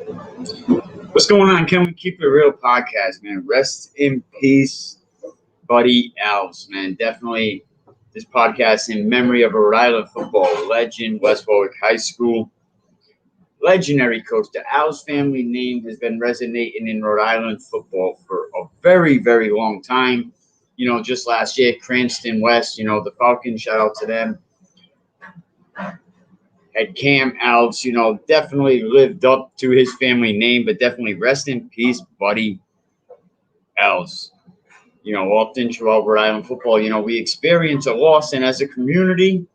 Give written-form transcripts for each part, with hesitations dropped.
What's going on? Can we keep it real podcast, man? Rest in peace, Buddy Alves, man. Definitely this podcast in memory of a Rhode Island football legend, West Warwick High School. Legendary coach. The Alves family name has been resonating in Rhode Island football for a very, very long time. Just last year, Cranston West, the Falcons, shout out to them. Had Cam Alves, definitely lived up to his family name, but definitely rest in peace, Buddy Alves. Often throughout Rhode Island football, we experience a loss, and as a community,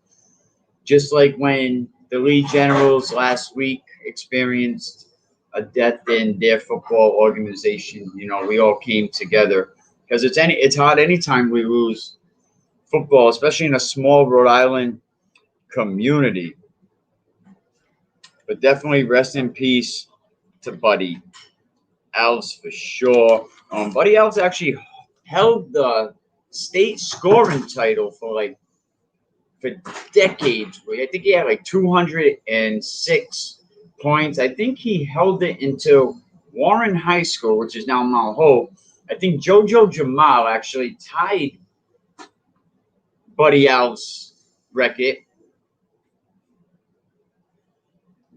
just like when the Lee Generals last week experienced a death in their football organization, we all came together because it's hard anytime we lose football, especially in a small Rhode Island community. But definitely rest in peace to Buddy Alves for sure. Buddy Alves actually held the state scoring title for decades. I think he had 206 points. I think he held it until Warren High School, which is now Mount Hope. I think JoJo Jamal actually tied Buddy Alves' record.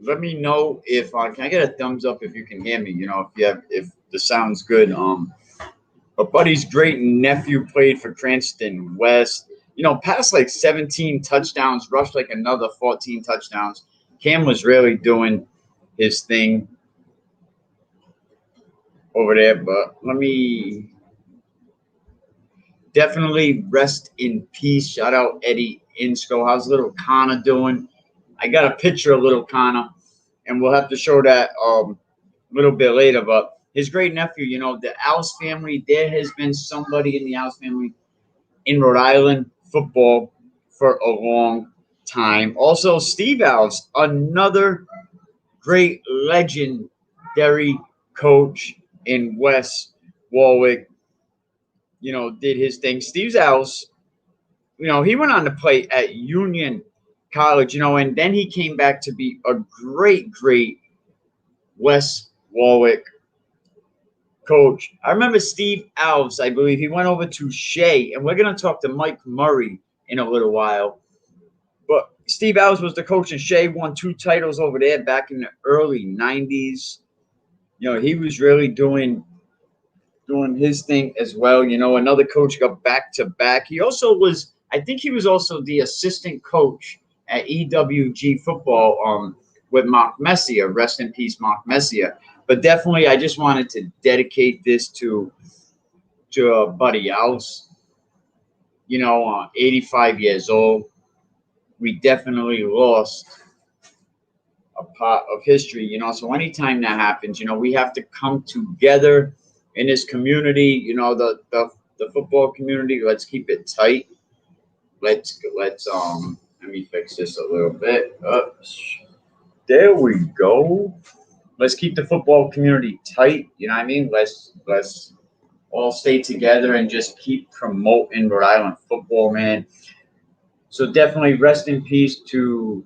Let me know if can I get a thumbs up if you can hear me? If the sound's good. But Buddy's great nephew played for Cranston West. Passed 17 touchdowns, rushed another 14 touchdowns. Cam was really doing his thing over there. But let me definitely rest in peace. Shout out Eddie Insco. How's little Connor doing? I got a picture of little Connor, and we'll have to show that a little bit later. But his great nephew, the Alves family, there has been somebody in the Alves family in Rhode Island football for a long time. Also, Steve Alves, another great legendary coach in West Warwick, did his thing. Steve Alves, he went on to play at Union College, and then he came back to be a great West Warwick coach. I remember Steve Alves, I believe he went over to Shea, and we're going to talk to Mike Murray in a little while. But Steve Alves was the coach, and Shea won 2 titles over there back in the early 90s. He was really doing his thing as well. Another coach got back-to-back. He also was, I think he was also the assistant coach at EWG football with Mark Messier. Rest in peace, Mark Messier. But definitely, I just wanted to dedicate this to Buddy Alves. 85 years old. We definitely lost a part of history. So anytime that happens, we have to come together in this community. The football community. Let's keep it tight. Let's let me fix this a little bit. There we go. Let's keep the football community tight. You know what I mean? Let's all stay together and just keep promoting Rhode Island football, man. So definitely rest in peace to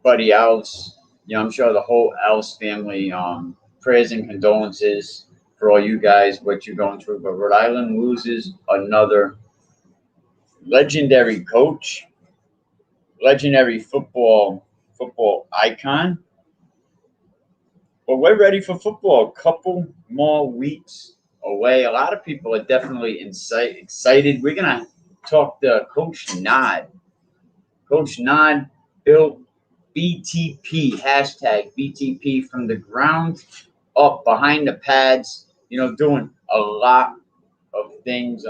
Buddy Alves. I'm sure the whole Alves family, prayers and condolences for all you guys, what you're going through. But Rhode Island loses another legendary coach, legendary football icon. But we're ready for football. A couple more weeks away. A lot of people are definitely excited. We're going to talk to Coach Nod. Coach Nod built BTP, hashtag BTP from the ground up behind the pads, doing a lot of things.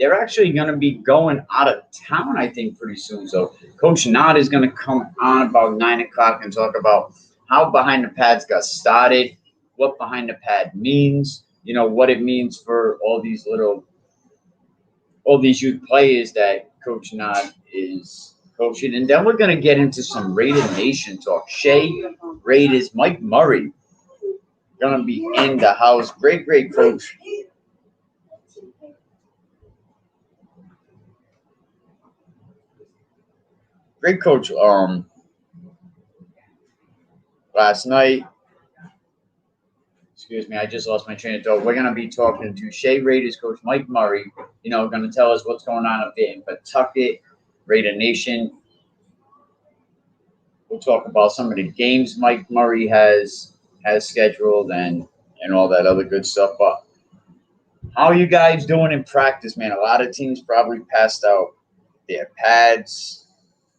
They're actually going to be going out of town, I think, pretty soon. So Coach Nod is going to come on about 9 o'clock and talk about how behind the pads got started, what behind the pad means, what it means for all these youth players that Coach Nod is coaching. And then we're going to get into some Raider Nation talk. Shea Raiders, Mike Murray, going to be in the house. Great coach. Great coach. last night. Excuse me, I just lost my train of thought. We're going to be talking to Shea Raiders coach Mike Murray, going to tell us what's going on up there in Pawtucket, Raider Nation. We'll talk about some of the games Mike Murray has scheduled and all that other good stuff. But how are you guys doing in practice, man? A lot of teams probably passed out their pads.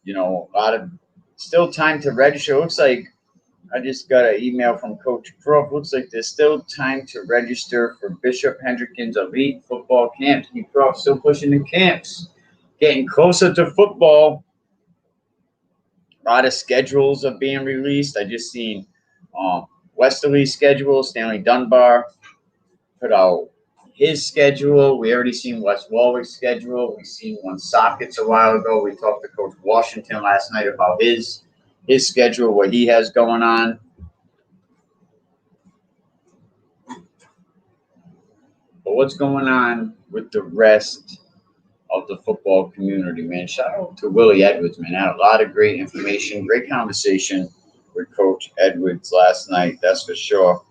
A lot of still time to register. Looks like I just got an email from Coach Croft. Looks like there's still time to register for Bishop Hendrickens Elite Football Camps. Coach Croft still pushing the camps, getting closer to football. A lot of schedules are being released. I just seen Westerly's schedule. Stanley Dunbar put out his schedule. We already seen West Warwick's schedule. We seen one Sockets a while ago. We talked to Coach Washington last night about his schedule, what he has going on. But what's going on with the rest of the football community, man? Shout out to Willie Edwards, man. Had a lot of great information, great conversation with Coach Edwards last night, that's for sure.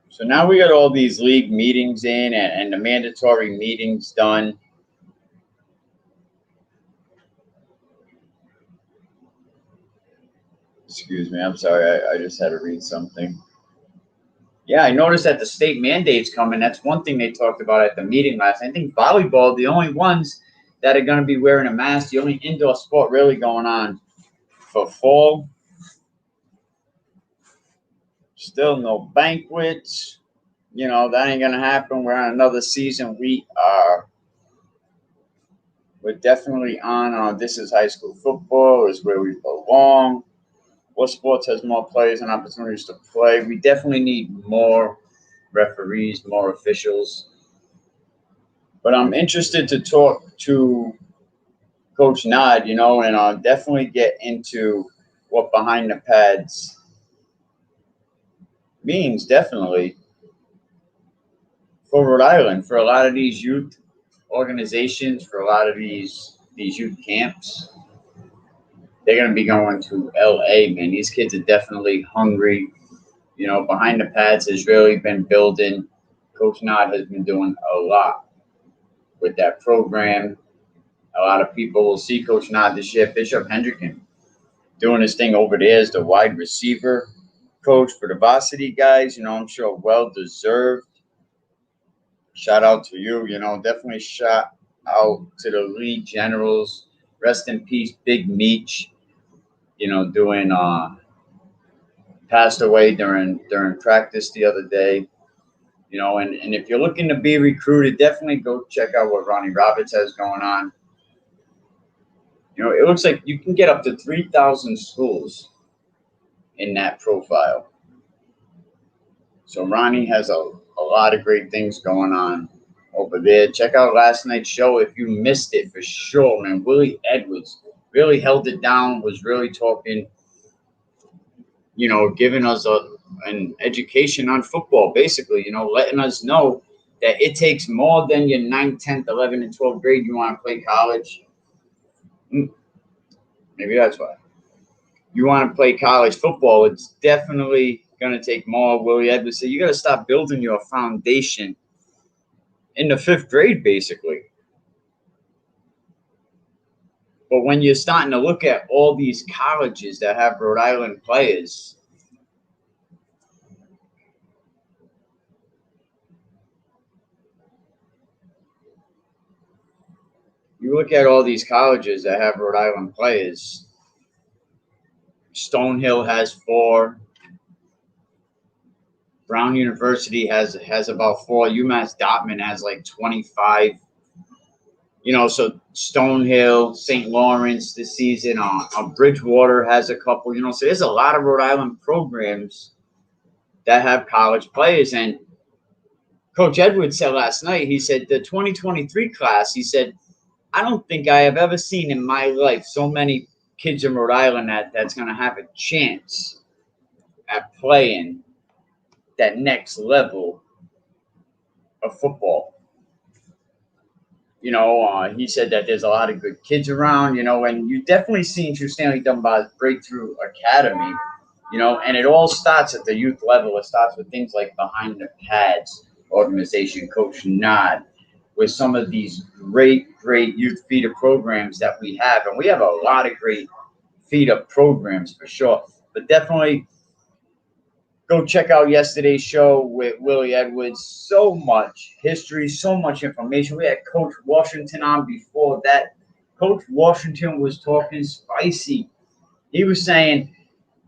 So now we got all these league meetings in and the mandatory meetings done. Excuse me, I'm sorry, I just had to read something. Yeah, I noticed that the state mandate's coming. That's one thing they talked about at the meeting last night. I think volleyball, the only ones that are going to be wearing a mask, the only indoor sport really going on for fall. Still no banquets. That ain't going to happen. We're on another season. We're definitely on This Is High School Football is where we belong. What sports has more players and opportunities to play? We definitely need more referees, more officials. But I'm interested to talk to Coach Nod, and definitely get into what behind the pads means, definitely, for Rhode Island, for a lot of these youth organizations, for a lot of these youth camps. They're going to be going to LA, man. These kids are definitely hungry. Behind the pads has really been building. Coach Nod has been doing a lot with that program. A lot of people will see Coach Nod this year. Bishop Hendricken doing his thing over there as the wide receiver coach for the varsity guys. I'm sure well-deserved. Shout out to you. Definitely shout out to the league generals. Rest in peace, Big Meech. Doing passed away during practice the other day. And if you're looking to be recruited, definitely go check out what Ronnie Roberts has going on. It looks like you can get up to 3,000 schools in that profile. So Ronnie has a lot of great things going on over there. Check out last night's show if you missed it, for sure, man. Willie Edwards really held it down, was really talking, giving us an education on football, basically, letting us know that it takes more than your 9th, 10th, 11th, and 12th grade. You want to play college? Maybe that's why. You want to play college football, it's definitely going to take more. Willie Edwards said you got to stop building your foundation in the 5th grade, basically. But when you're starting to look at all these colleges that have Rhode Island players, you look at all these colleges that have Rhode Island players. Stonehill has 4. Brown University has about 4. UMass Dartmouth has like 25. So Stonehill, St. Lawrence this season. Bridgewater has a couple. So there's a lot of Rhode Island programs that have college players. And Coach Edwards said last night, he said the 2023 class, he said, I don't think I have ever seen in my life so many kids in Rhode Island that's going to have a chance at playing that next level of football. He said that there's a lot of good kids around, and you definitely seen through Stanley Dunbar's Breakthrough Academy You know, and it all starts at the youth level. It starts with things like Behind the Pads organization, Coach Nod, with some of these great youth feeder programs that we have. And we have a lot of great feeder programs for sure. But definitely go check out yesterday's show with Willie Edwards. So much history, so much information. We had Coach Washington on before that. Coach Washington was talking spicy. He was saying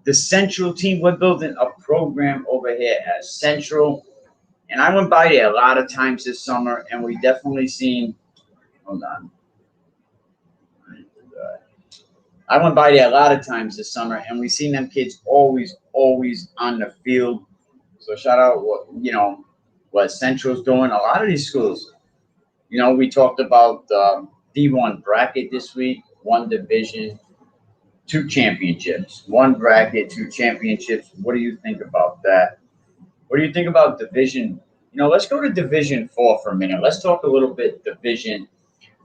the Central team, we're building a program over here at Central. And I went by there a lot of times this summer, and we definitely seen. Hold on. I went by there a lot of times this summer, and we seen them kids always on the field. So shout out what Central's doing. A lot of these schools, we talked about D1 bracket this week, one division, 2 championships, 1 bracket, 2 championships. What do you think about that? What do you think about Division? Let's go to Division 4 for a minute. Let's talk a little bit Division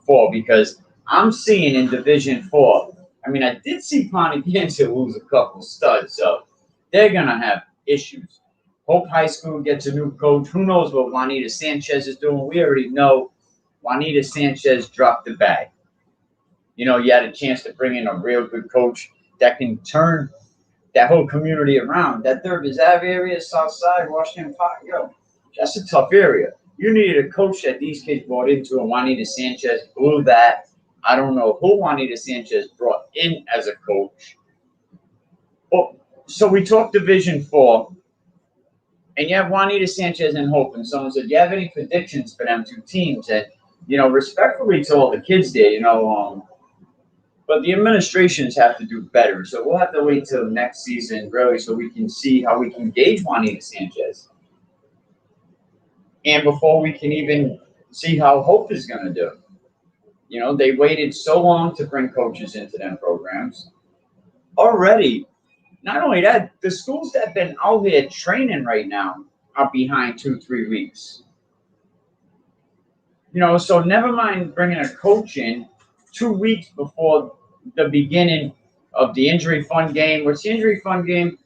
4 because I'm seeing in Division 4. I mean, I did see Pontiac lose a couple studs, so they're gonna have issues. Hope High School gets a new coach. Who knows what Juanita Sanchez is doing? We already know Juanita Sanchez dropped the bag. You had a chance to bring in a real good coach that can turn that whole community around. That Thurgis Ave area, South Side, Washington Park, that's a tough area. You needed a coach that these kids brought into, and Juanita Sanchez blew that. I don't know who Juanita Sanchez brought in as a coach. Well, so we talked Division 4, and you have Juanita Sanchez and Hope, and someone said, do you have any predictions for them 2 teams? And, respectfully to all the kids there, but the administrations have to do better. So we'll have to wait till next season, really, so we can see how we can gauge Juanita Sanchez. And before we can even see how Hope is going to do. They waited so long to bring coaches into them programs. Already, not only that, the schools that have been out here training right now are behind 2-3 weeks. So never mind bringing a coach in 2 weeks before the beginning of the injury fund game. What's the injury fund game?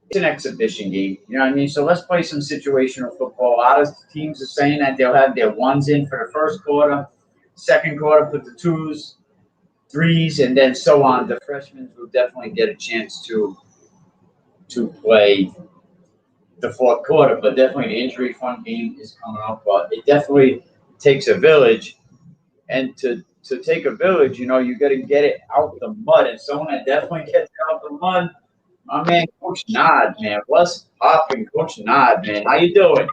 It's an exhibition game. You know what I mean? So let's play some situational football. A lot of teams are saying that they'll have their 1s in for the first quarter, second quarter put the 2s, 3s, and then so on. The freshmen will definitely get a chance to play the fourth quarter, but definitely the injury fund game is coming up. But it definitely takes a village, and to take a village, you got to get it out the mud, and someone that definitely gets it out the mud, my man, Coach Nod, man. What's poppin', Coach Nod, man? How you doing?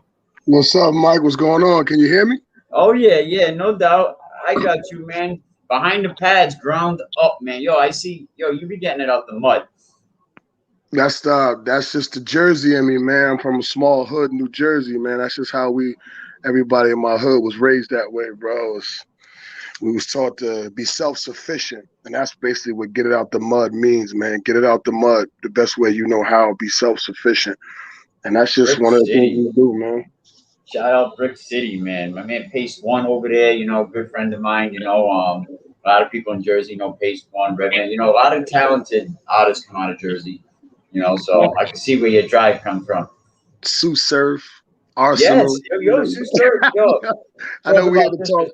What's up, Mike? What's going on? Can you hear me? Oh, yeah, no doubt. I got you, man. Behind the pads, ground up, man. Yo, I see. Yo, you be getting it out the mud. That's just the Jersey in me, man. I'm from a small hood, New Jersey, man. That's just how everybody in my hood was raised that way, bro. We was taught to be self-sufficient, and that's basically what get it out the mud means, man. Get it out the mud the best way you know how, be self-sufficient. And that's just Brick one of the City. things we do, man. Shout out Brick City, man. My man Pace One over there, good friend of mine, a lot of people in Jersey know Pace One, Redman. A lot of talented artists come out of Jersey, so I can see where your drive come from. Sioux Surf, Arsenal. Yes, Sioux Surf, yo. I know we have to talk.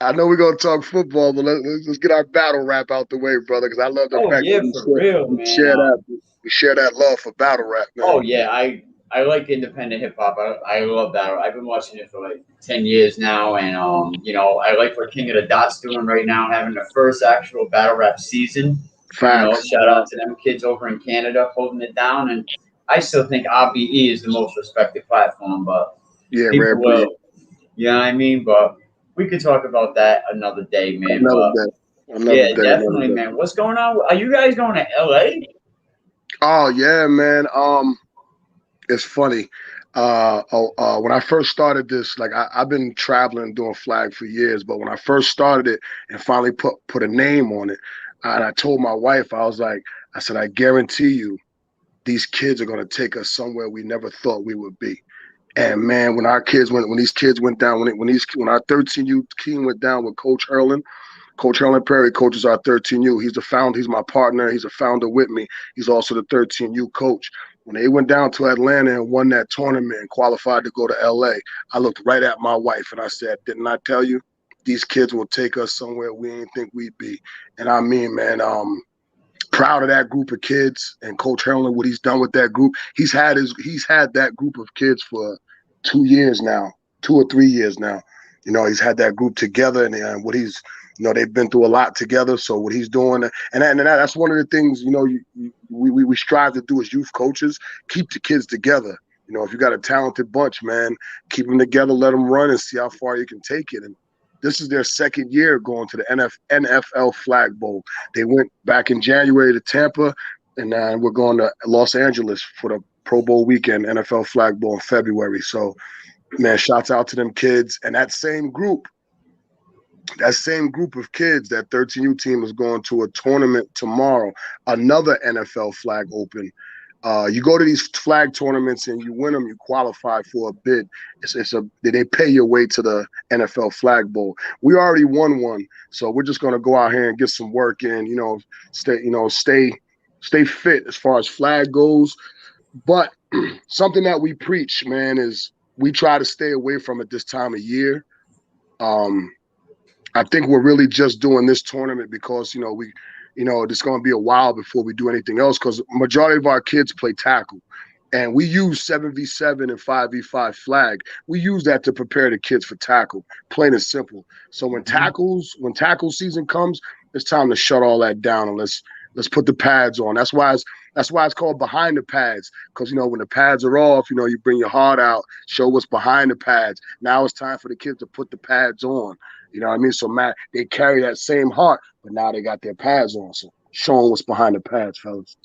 I know we're gonna talk football, but let's get our battle rap out the way, brother, because I love the fact that we share that love for battle rap, man. Oh yeah, I like independent hip hop. I love battle. I've been watching it for like 10 years now, and I like what King of the Dot's doing right now, having the first actual battle rap season. Facts. Shout out to them kids over in Canada holding it down, and I still think RBE is the most respected platform, but people will, you know what I mean? But we could talk about that another day, man. Another day, definitely, man. What's going on? Are you guys going to LA? Oh yeah, man. It's funny. When I first started this, like I've been traveling doing flag for years, but when I first started it and finally put a name on it, and I told my wife, I said, I guarantee you, these kids are gonna take us somewhere we never thought we would be. And man, when these kids went down, when our 13U team went down with Coach Hurlin, Coach Helen Perry coaches our 13U. He's the founder. He's my partner. He's a founder with me. He's also the 13U coach. When they went down to Atlanta and won that tournament and qualified to go to LA, I looked right at my wife and I said, didn't I tell you? These kids will take us somewhere we didn't think we'd be. And I mean, man, proud of that group of kids and Coach Helen, what he's done with that group. He's had that group of kids for 2 years now, 2 or 3 years now. You know, he's had that group together, and what he's, you know, they've been through a lot together. So what he's doing, and that's one of the things, you know, we strive to do as youth coaches, keep the kids together. You know, if you got a talented bunch, man, keep them together, let them run, and see how far you can take it. And this is their second year going to the NFL Flag Bowl. They went back in January to Tampa, and we're going to Los Angeles for the Pro Bowl weekend, NFL Flag Bowl in February. So, man, shouts out to them kids. And that same group of kids, that 13U team is going to a tournament tomorrow, another NFL Flag Open. You go to these flag tournaments and you win them, you qualify for a bid. They pay your way to the NFL Flag Bowl. We already won one, so we're just gonna go out here and get some work in. You know, stay fit as far as flag goes. But something that we preach, man, is we try to stay away from it this time of year. I think we're really just doing this tournament because, you know, it's going to be a while before we do anything else because majority of our kids play tackle. And we use 7v7 and 5v5 flag. We use that to prepare the kids for tackle, plain and simple. So when tackle season comes, it's time to shut all that down and let's put the pads on. That's why it's called behind the pads, because, you know, when the pads are off, you know, you bring your heart out, show what's behind the pads. Now it's time for the kids to put the pads on. You know what I mean? So, Matt, they carry that same heart, but now they got their pads on. So showing what's behind the pads, fellas.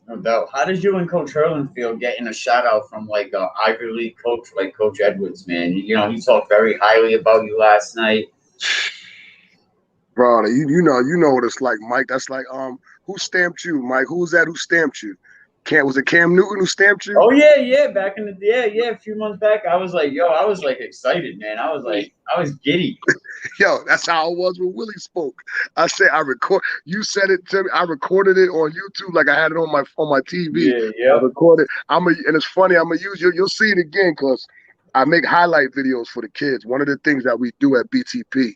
No doubt. How did you and Coach Hurlin feel getting a shout out from like an Ivy League coach like Coach Edwards, man? You know, he talked very highly about you last night. Bro, you know what it's like, Mike. That's like, who stamped you, Mike? Who was that who stamped you? Was it Cam Newton who stamped you? Oh yeah, back in the a few months back, I was like excited, man. I was giddy. Yo, that's how it was when Willie spoke. I said you said it to me. I recorded it on YouTube like I had it on my TV. Yeah. I recorded. And it's funny. I'm gonna use you'll see it again because I make highlight videos for the kids. One of the things that we do at BTP,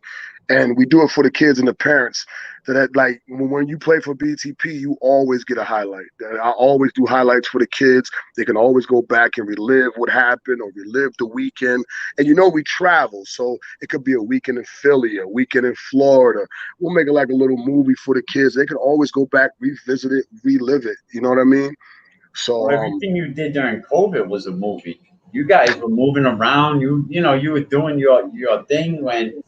and we do it for the kids and the parents. So that, like, when you play for BTP, you always get a highlight. I always do highlights for the kids. They can always go back and relive what happened or relive the weekend. And, you know, we travel. So it could be a weekend in Philly, a weekend in Florida. We'll make it like a little movie for the kids. They can always go back, revisit it, relive it. You know what I mean? So everything you did during COVID was a movie. You guys were moving around. You were doing your thing when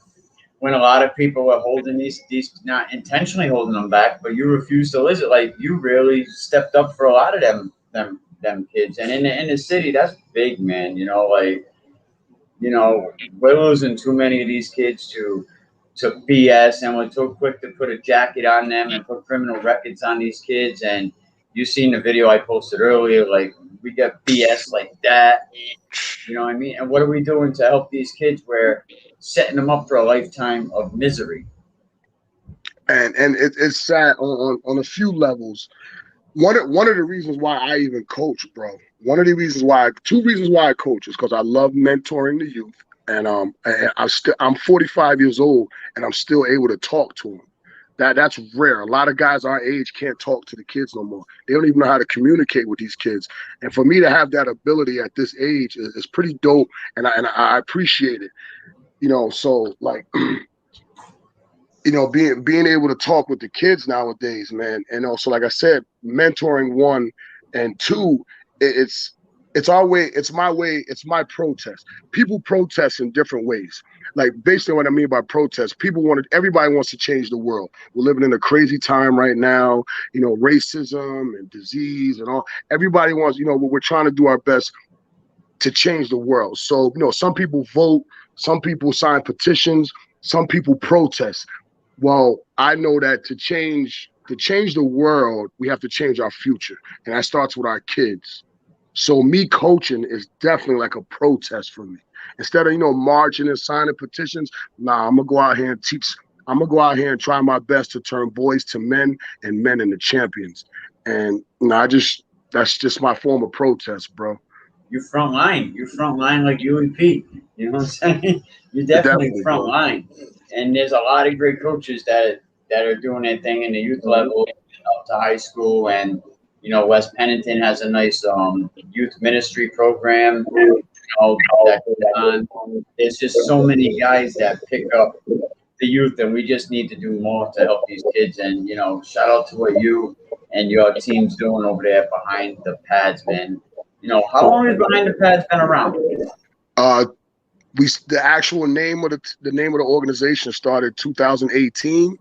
a lot of people were holding these not intentionally holding them back, but you refused to listen. Like, you really stepped up for a lot of them kids. And in the city, that's big, man. You know, like, you know, we're losing too many of these kids to BS, and we're too quick to put a jacket on them and put criminal records on these kids. And you seen the video I posted earlier, like, we get BS like that. You know what I mean? And what are we doing to help these kids? We're setting them up for a lifetime of misery. And it's sad on a few levels. One of the reasons why I even coach, bro. Two reasons why I coach is because I love mentoring the youth, and I'm 45 years old and I'm still able to talk to them. That's rare. A lot of guys our age can't talk to the kids no more. They don't even know how to communicate with these kids. And for me to have that ability at this age is pretty dope, and I appreciate it. You know, so like, you know, being able to talk with the kids nowadays, man, and also, like I said, mentoring, one, and two, it's our way, it's my way, it's my protest. People protest in different ways. Like, basically what I mean by protest, everybody wants to change the world. We're living in a crazy time right now, you know, racism and disease and all. Everybody wants, you know, we're trying to do our best to change the world. So, you know, some people vote, some people sign petitions, some people protest. Well, I know that to change the world, we have to change our future. And that starts with our kids. So me coaching is definitely like a protest for me. Instead of, you know, marching and signing petitions, I'm gonna go out here and teach I'm gonna go out here and try my best to turn boys to men and men into champions. And that's just my form of protest, bro. You front line. You front line like you and Pete. You know what I'm saying? You're definitely Definitely, front bro. line. And there's a lot of great coaches that are doing their thing in the youth level up to high school. And West Pennington has a nice youth ministry program. That goes on. There's just so many guys that pick up the youth, and we just need to do more to help these kids. And shout out to what you and your team's doing over there behind the pads, man. How long has behind the pads been around? Uh, the actual name of the organization started 2018,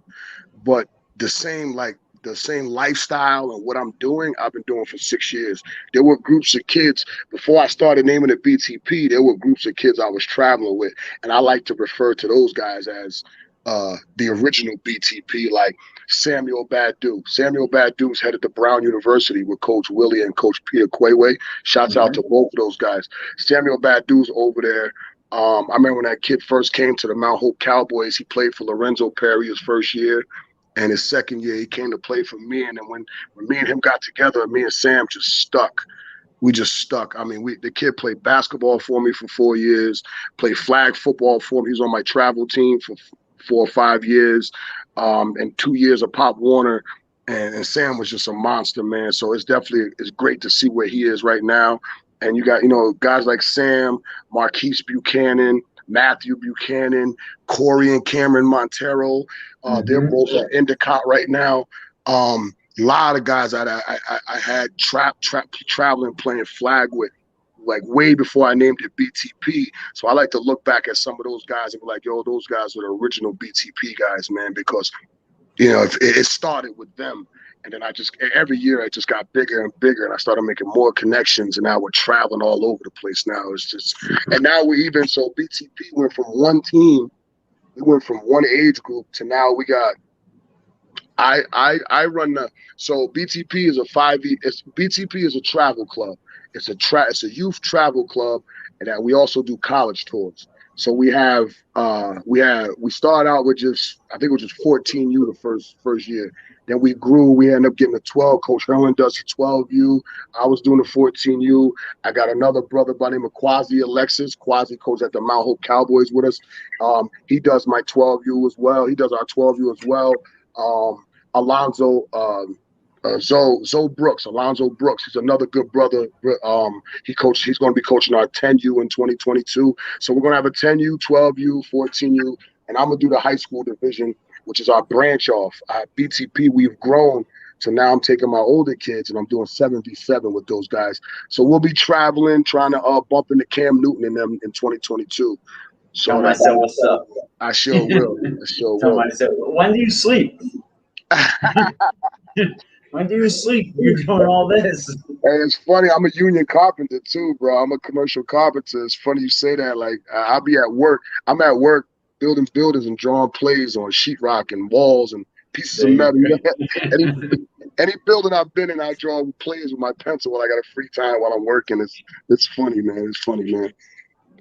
but the same the same lifestyle and what I'm doing, I've been doing for 6 years. There were groups of kids before I started naming it BTP. There were groups of kids I was traveling with, and I like to refer to those guys as the original BTP, like Samuel Badu. Samuel Badu's headed to Brown University with Coach Willie and Coach Peter Quayway. Shouts out to both of those guys. Samuel Badu's over there. I remember when that kid first came to the Mount Hope Cowboys, he played for Lorenzo Perry his first year. And his second year, he came to play for me. And then when me and him got together, me and Sam just stuck. We just stuck. I mean, the kid played basketball for me for 4 years, played flag football for me. He was on my travel team for 4 or 5 years, and 2 years of Pop Warner. And Sam was just a monster, man. So it's great to see where he is right now. And you got, guys like Sam, Marquise Buchanan, Matthew Buchanan, Corey and Cameron Montero. They're both at Endicott right now. A lot of guys that I had traveling playing flag with, like way before I named it BTP. So I like to look back at some of those guys and be like, yo, those guys are the original BTP guys, man, because it started with them. And then every year I just got bigger and bigger, and I started making more connections, and now we're traveling all over the place now. And now so BTP went from one team, we went from one age group to now we got, I run so BTP is BTP is a travel club. It's a youth travel club, and that we also do college tours. So we started out with I think it was just 14U the first year. Then we grew. We ended up getting a 12. Coach Herman does the 12U. I was doing the 14U. I got another brother by the name of Quasi Alexis. Quasi coach at the Mount Hope Cowboys with us. He does my 12U as well. He does our 12U as well. Alonzo Zoe Brooks. Alonzo Brooks. He's another good brother. He's going to be coaching our 10U in 2022. So we're going to have a 10U, 12U, 14U, and I'm going to do the high school division, which is our branch off. At BTP, we've grown. So now I'm taking my older kids and I'm doing 7v7 with those guys. So we'll be traveling, trying to bump into Cam Newton in them in 2022. So tell myself what's up. I sure will. Tell myself, when do you sleep? When do you sleep? You're doing all this. Hey, it's funny. I'm a union carpenter too, bro. I'm a commercial carpenter. It's funny you say that. Like I'll be at work. I'm at work building buildings and drawing plays on sheetrock and walls and pieces of metal. Any building I've been in, I draw plays with my pencil while I got a free time while I'm working. It's funny, man. It's funny, man.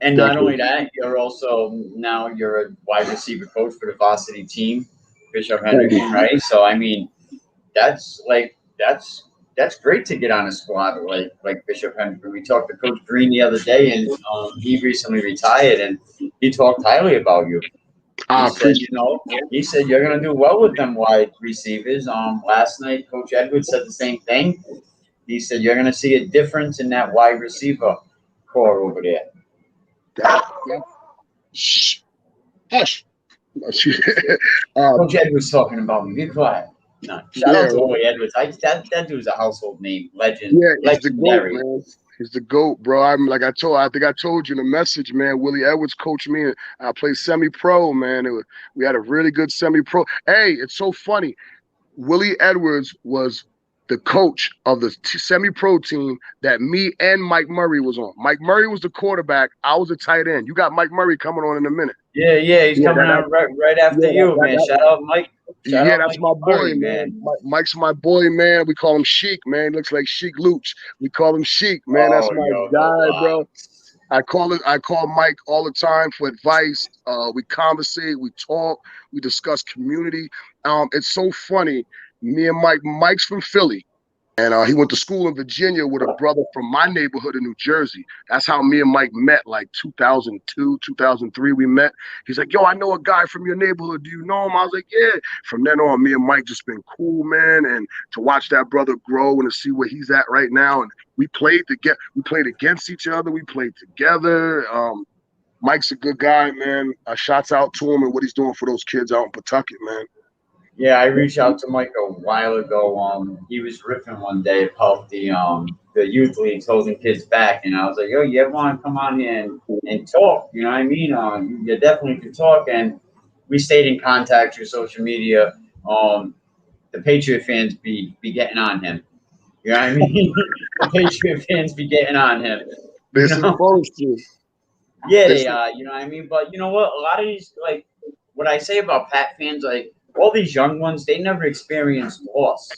And not only that, you're a wide receiver coach for the varsity team, Bishop Hendrickson, right? So I mean, that's great to get on a squad like Bishop Hendrickson. We talked to Coach Green the other day, and he recently retired, and he talked highly about you. He said you're gonna do well with them wide receivers. Last night Coach Edwards said the same thing. He said you're gonna see a difference in that wide receiver core over there. Hush. Coach Edwards talking about me. Be quiet. No, shout out to Coach Edwards. That dude's a household name, legend. Yeah, he's legendary. The GOAT, man. He's the GOAT, bro. I think I told you in the message, man. Willie Edwards coached me, and I played semi-pro, man. We had a really good semi-pro. Hey, it's so funny. Willie Edwards was the coach of the semi-pro team that me and Mike Murray was on. Mike Murray was the quarterback. I was a tight end. You got Mike Murray coming on in a minute. Yeah, he's coming out right after you, man. Shout out Mike. That's my boy, man. Mike's my boy, man. We call him Sheik, man. He looks like Sheik Luch. We call him Sheik, man. That's my guy, bro. I call Mike all the time for advice. We conversate, we talk, we discuss community. It's so funny. Me and Mike's from Philly. And he went to school in Virginia with a brother from my neighborhood in New Jersey. That's how me and Mike met, like 2002, 2003, we met. He's like, yo, I know a guy from your neighborhood. Do you know him? I was like, yeah. From then on, me and Mike just been cool, man. And to watch that brother grow and to see where he's at right now. And we played against each other. We played together. Mike's a good guy, man. Shouts out to him and what he's doing for those kids out in Pawtucket, man. Yeah, I reached out to Mike a while ago. He was riffing one day about the youth leagues holding kids back, and I was like, "Yo, you ever want to come on here and talk? You know what I mean? You definitely can talk." And we stayed in contact through social media. The Patriot fans be getting on him. You know what I mean? The Patriot fans be getting on him. They're supposed to. Yeah, they are. You know what I mean? But you know what? A lot of these, like, what I say about Pat fans, like, all these young ones, they never experienced loss.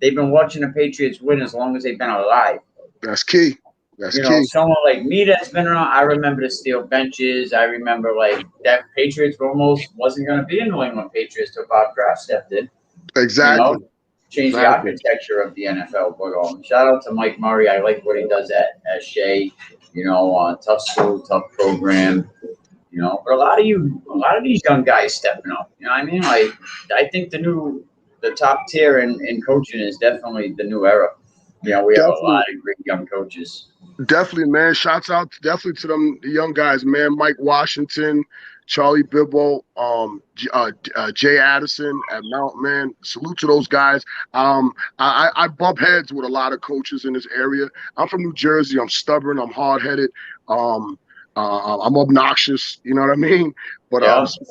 They've been watching the Patriots win as long as they've been alive. That's key. That's you key. know, someone like me that's been around, I remember the steel benches. I remember, like, that Patriots almost wasn't going to be in New England Patriots till Bob Kraft stepped in. Exactly. You know, changed the architecture of the NFL. But shout out to Mike Murray. I like what he does at Shea. You know, tough school, tough program. You know, but a lot of these young guys stepping up. You know what I mean? Like, I think the top tier in coaching is definitely the new era. You know, we have a lot of great young coaches. Definitely, man. Shouts out definitely to them young guys, man. Mike Washington, Charlie Bibbo, Jay Addison at Mount, man. Salute to those guys. I bump heads with a lot of coaches in this area. I'm from New Jersey. I'm stubborn. I'm hard-headed. I'm obnoxious, you know what I mean? But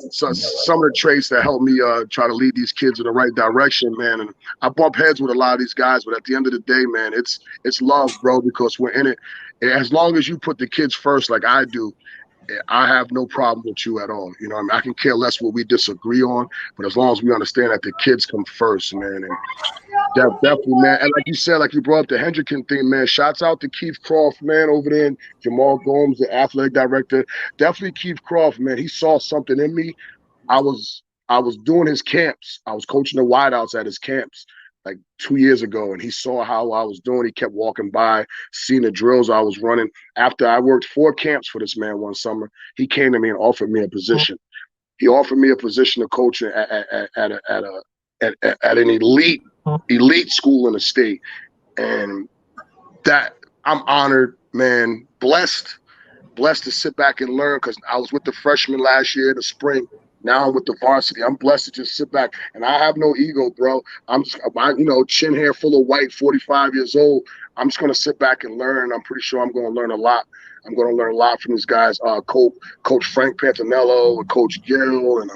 so some of the traits that help me try to lead these kids in the right direction, man. And I bump heads with a lot of these guys, but at the end of the day, man, it's love, bro, because we're in it. As long as you put the kids first, like I do, I have no problem with you at all. You know what I mean? I can care less what we disagree on, but as long as we understand that the kids come first, man. And definitely, man. And like you said, like you brought up the Hendricken thing, man. Shouts out to Keith Croft, man, over there, and Jamal Gomes, the athletic director. Definitely Keith Croft, man. He saw something in me. I was doing his camps. I was coaching the wideouts at his camps like 2 years ago, and he saw how I was doing. He kept walking by, seeing the drills I was running. After I worked 4 camps for this man one summer, he came to me and offered me a position. He offered me a position of coaching at an elite school in the state, and that I'm honored, man. Blessed to sit back and learn, because I was with the freshmen last year in the spring. Now I'm with the varsity. I'm blessed to just sit back, and I have no ego, bro. I'm just, chin hair full of white, 45 years old. I'm just gonna sit back and learn. I'm pretty sure I'm gonna learn a lot. I'm gonna learn a lot from these guys, Coach Frank Pantanello, and Coach Gill, and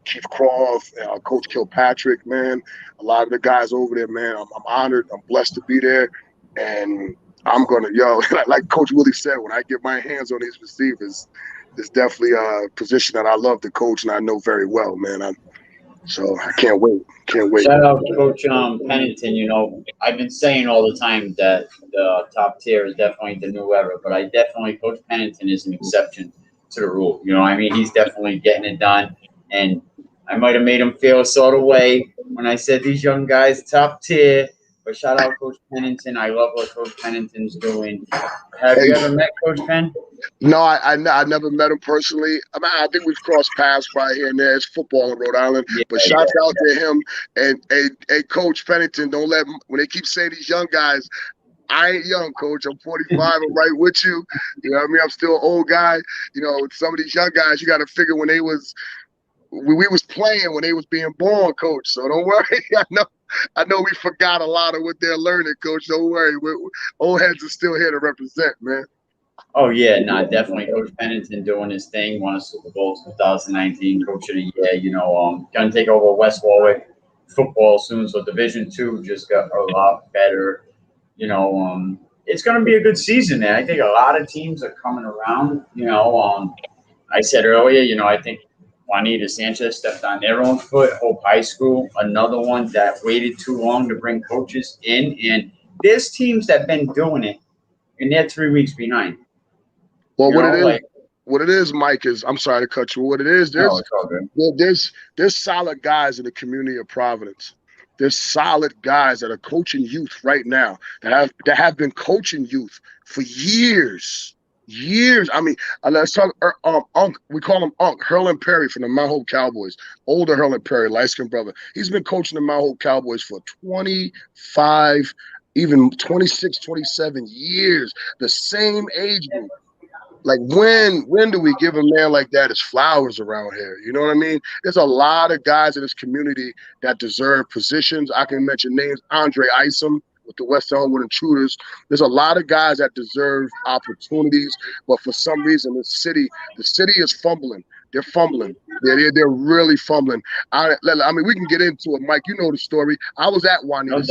Keith Croft, Coach Kilpatrick, man. A lot of the guys over there, man. I'm honored. I'm blessed to be there, and I'm gonna, like Coach Willie said, when I get my hands on these receivers, it's definitely a position that I love to coach and I know very well, man. So I can't wait. Shout out to Coach Pennington. You know, I've been saying all the time that the top tier is definitely the new era, but Coach Pennington is an exception to the rule. You know what I mean? He's definitely getting it done. And I might have made him feel a sort of way when I said these young guys top tier. But shout out Coach Pennington. I love what Coach Pennington's doing. Have you ever met Coach Penn? No, I never met him personally. I think we've crossed paths right here and there. It's football in Rhode Island. But shouts out to him. And Coach Pennington, don't let him, when they keep saying these young guys, I ain't young, Coach. I'm 45. I'm right with you. You know what I mean? I'm still an old guy. You know, some of these young guys, you got to figure when they was – we was playing when they was being born, Coach. So don't worry. I know we forgot a lot of what they're learning, Coach. Don't worry. Old heads are still here to represent, man. Oh, yeah. No, definitely. Coach Pennington doing his thing. Won a Super Bowl 2019, Coach of the Year. You know, going to take over West Warwick football soon. So Division II just got a lot better. You know, it's going to be a good season there. I think a lot of teams are coming around. You know, I said earlier, you know, I think Juanita Sanchez stepped on their own foot. Hope High School, another one that waited too long to bring coaches in. And there's teams that have been doing it, and they're 3 weeks behind. Well, You know, like what it is, Mike, is I'm sorry to cut you. What it is, no, it's all good. there's solid guys in the community of Providence. There's solid guys that are coaching youth right now that have been coaching youth for years. Years. I mean, let's talk. Unc. We call him Unc Hurlin Perry from the Mount Hope Cowboys. Older Hurlin Perry, light skinned brother. He's been coaching the Mount Hope Cowboys for 25, even 26, 27 years. The same age group. Like when do we give a man like that his flowers around here? You know what I mean? There's a lot of guys in this community that deserve positions. I can mention names: Andre Isom with the West Elmwood Intruders. There's a lot of guys that deserve opportunities, but for some reason, the city is fumbling. They're fumbling. They're really fumbling. I mean, we can get into it, Mike. You know the story. I was at Juanita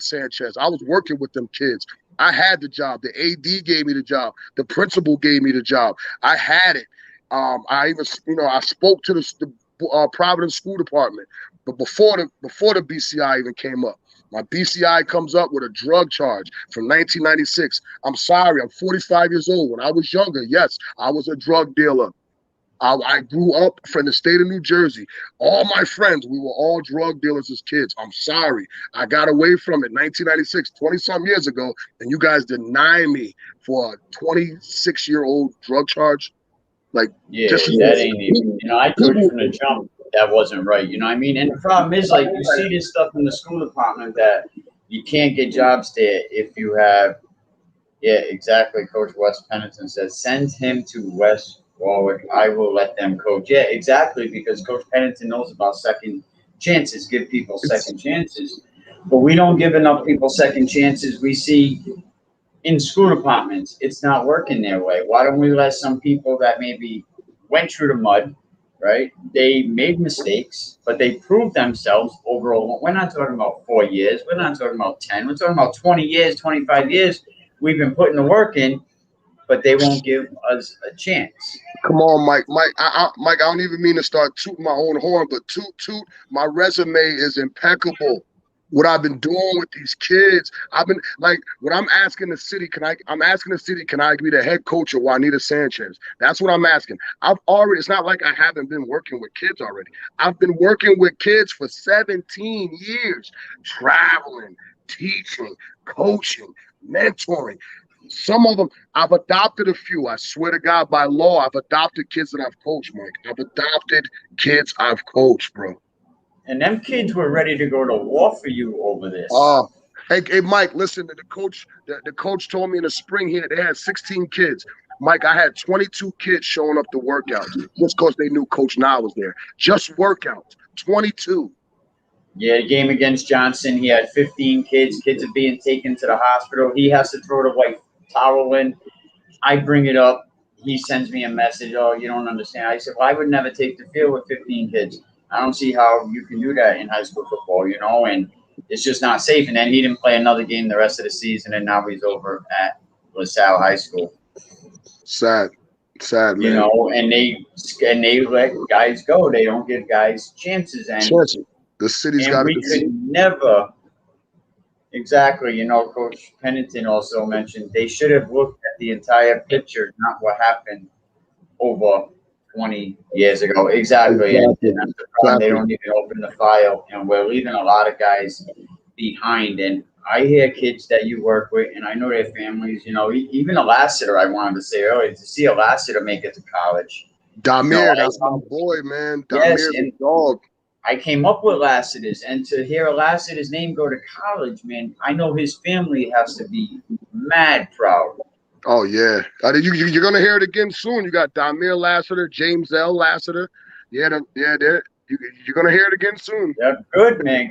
Sanchez. I was working with them kids. I had the job. The AD gave me the job. The principal gave me the job. I had it. I even, I spoke to the Providence School Department, but before the BCI even came up. My BCI comes up with a drug charge from 1996. I'm sorry, I'm 45 years old. When I was younger, yes, I was a drug dealer. I grew up from the state of New Jersey. All my friends, we were all drug dealers as kids. I'm sorry. I got away from it 1996, 20-some years ago, and you guys deny me for a 26-year-old drug charge? Like, yeah, that ain't even, I told you from the jump that wasn't right. You know what I mean? And the problem is, like, you see this stuff in the school department that you can't get jobs there if you have, yeah, exactly. Coach Wes Pennington says, send him to West Warwick. I will let them coach. Yeah, exactly, because Coach Pennington knows about second chances, give people second chances. But we don't give enough people second chances. We see in school departments, it's not working their way. Why don't we let some people that maybe went through the mud, right? They made mistakes, but they proved themselves overall. We're not talking about 4 years. We're not talking about 10. We're talking about 20 years, 25 years. We've been putting the work in, but they won't give us a chance. Come on, Mike. Mike, I don't even mean to start tooting my own horn, but toot. My resume is impeccable. What I've been doing with these kids, I've been like, when I'm asking the city, can I be the head coach of Juanita Sanchez? That's what I'm asking. It's not like I haven't been working with kids already. I've been working with kids for 17 years, traveling, teaching, coaching, mentoring. Some of them, I've adopted a few. I swear to God, by law, I've adopted kids that I've coached, Mike. I've adopted kids I've coached, bro. And them kids were ready to go to war for you over this. Hey, Mike, listen, the coach told me in the spring here they had 16 kids. Mike, I had 22 kids showing up to workouts just because they knew Coach Nah was there. Just workouts, 22. Yeah, the game against Johnson, he had 15 kids. Kids are being taken to the hospital. He has to throw the white towel in. I bring it up. He sends me a message. Oh, you don't understand. I said, well, I would never take the field with 15 kids. I don't see how you can do that in high school football, and it's just not safe. And then he didn't play another game the rest of the season, and now he's over at LaSalle High School. Sad, man. And they let guys go. They don't give guys chances. And the city's got to. We could never. Exactly. Coach Pennington also mentioned they should have looked at the entire picture, not what happened over 20 years ago. Exactly. And that's the problem. They don't even open the file, and we're leaving a lot of guys behind. And I hear kids that you work with, and I know their families, even a Lassiter, I wanted to say earlier, to see a Lassiter make it to college. Damir, that's my boy, man. Damir's a dog. I came up with Lassiter's, and to hear a Lassiter's name go to college, man, I know his family has to be mad proud. Oh, yeah. You're going to hear it again soon. You got Damir Lassiter, James L. Lassiter. You're going to hear it again soon. Yeah, good, man.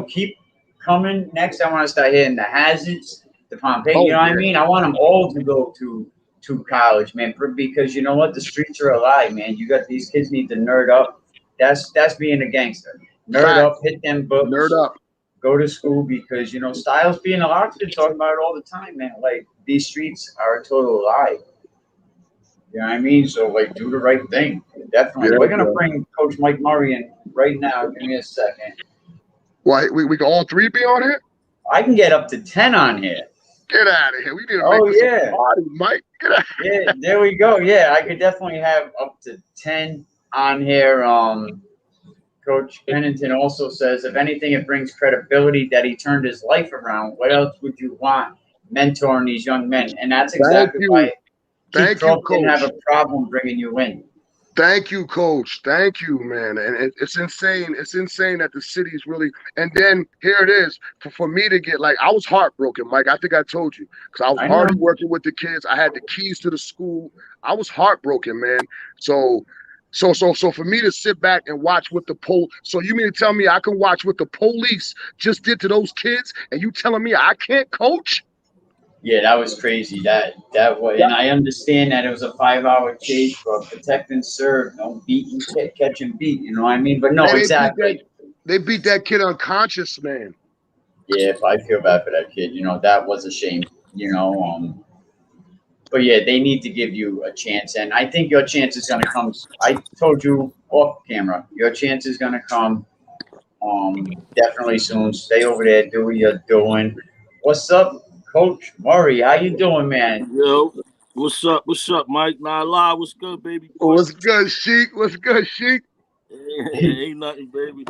Keep coming. Next, I want to start hitting the Hazards, the Pompey. You know what I mean? I want them all to go to college, man, because you know what? The streets are alive, man. You got these kids need to nerd up. That's being a gangster. Nerd up, hit them books. Nerd up. Go to school because, Styles being a Oxford talking about it all the time, man. Like, these streets are a total lie. You know what I mean? So, do the right thing. Definitely. Yeah, we're going to bring Coach Mike Murray in right now. Give me a second. Well, we can all three be on here? I can get up to 10 on here. Get out of here. We need to make Oh this a yeah, party, Mike. Get out. yeah. There we go. Yeah, I could definitely have up to 10 on here. Coach Pennington also says, if anything, it brings credibility that he turned his life around. What else would you want mentoring these young men? And that's Thank exactly you. why Keith Thank you, Croft didn't have coach. a problem bringing you in. Thank you, coach. Thank you, man. And it's insane. It's insane that the city's really. And then here it is for me to get like I was heartbroken, Mike. I think I told you because I was I know. already working with the kids. I had the keys to the school. I was heartbroken, man. So for me to sit back and watch what the so you mean to tell me I can watch what the police just did to those kids, and you telling me I can't coach? Yeah, that was crazy. That was, and I understand that it was a 5 hour chase, but protect and serve, no beat and catch and beat. You know what I mean? But no, Man, exactly. they beat that kid unconscious, man. Yeah, if I feel bad for that kid, that was a shame. But yeah, they need to give you a chance, and I think your chance is gonna come. I told you off camera, your chance is gonna come. Definitely soon. Stay over there, do what you're doing. What's up, Coach Murray? How you doing, man? Yo, what's up? What's up, Mike? Nah, lie. What's good, baby boy? What's good, Sheik? What's good, Sheik? Ain't nothing, baby.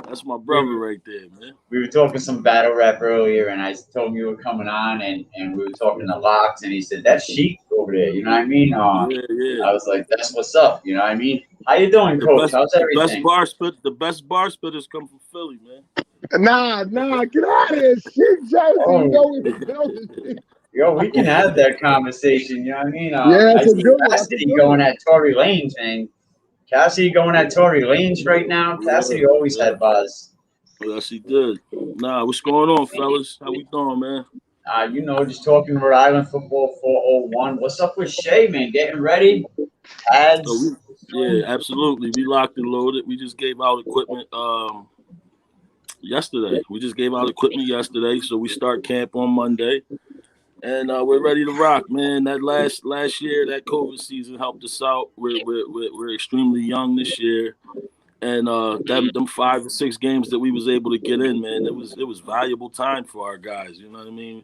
That's my brother right there, man. We were talking some battle rap earlier, and I told him you were coming on, and we were talking to Locks, and he said that's Sheik over there. You know what I mean? Yeah, yeah. I was like, that's what's up. You know what I mean? How you doing, Coach? How's everything? The best bar spitters come from Philly, man. Nah, get out of here. Sheik Jersey, Oh. you know we building. Yo, we can have that conversation. You know what I mean? Yeah, I it's a see good one. Cassidy going at Tory Lanez, man. Cassidy going at Tory Lanez right now. Cassidy always had buzz. Yes, he did. Nah, what's going on, fellas? How we doing, man? Just talking Rhode Island football 401. What's up with Shay, man? Getting ready? Ads? Yeah, absolutely. We locked and loaded. We just gave out equipment yesterday. We just gave out equipment yesterday, so we start camp on Monday. And we're ready to rock, man. That last year, that COVID season helped us out. We're extremely young this year, and them 5 or 6 games that we was able to get in, man, it was valuable time for our guys. You know what I mean?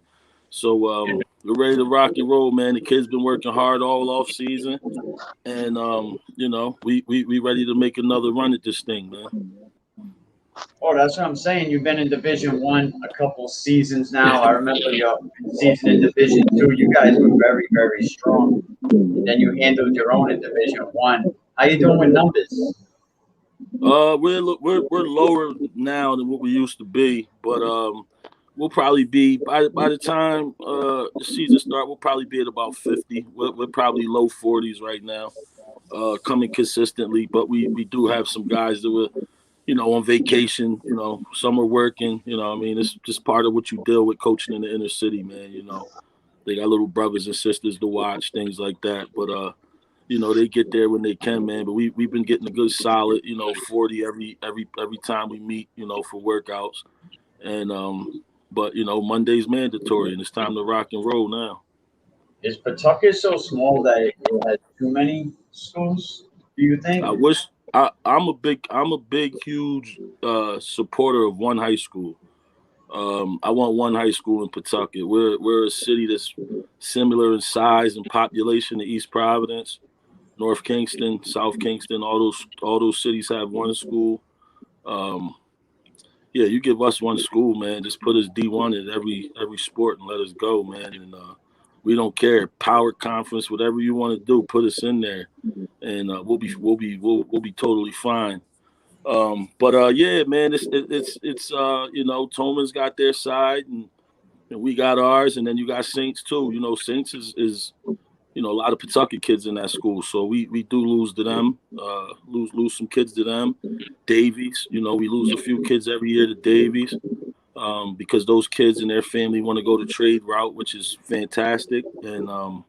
So we're ready to rock and roll, man. The kids been working hard all off season, and we ready to make another run at this thing, man. Oh, that's what I'm saying. You've been in Division One a couple seasons now. I remember your season in Division Two. You guys were very, very strong. And then you handled your own in Division One. How you doing with numbers? We're lower now than what we used to be, but we'll probably be by the time the season start. We'll probably be at about 50. We're probably low 40s right now, coming consistently. But we do have some guys that were, on vacation. Some are working. I mean, it's just part of what you deal with coaching in the inner city, man. They got little brothers and sisters to watch, things like that. But they get there when they can, man. But we've been getting a good solid, 40 every time we meet, for workouts. And but Monday's mandatory, and it's time to rock and roll now. Is Pawtucket so small that it has too many schools? Do you think? I wish I'm a big, huge supporter of one high school. I want one high school in Pawtucket. We're a city that's similar in size and population to East Providence, North Kingston, South Kingston. All those cities have one school. Yeah, you give us one school, man. Just put us D1 at every sport and let us go, man. And we don't care. Power conference, whatever you want to do, put us in there, and we'll be totally fine. Yeah, man, it's Toman's got their side and we got ours, and then you got Saints too. Saints is a lot of Pawtucket kids in that school, so we do lose to them, lose some kids to them. Davies, we lose a few kids every year to Davies, because those kids and their family want to go the trade route, which is fantastic. And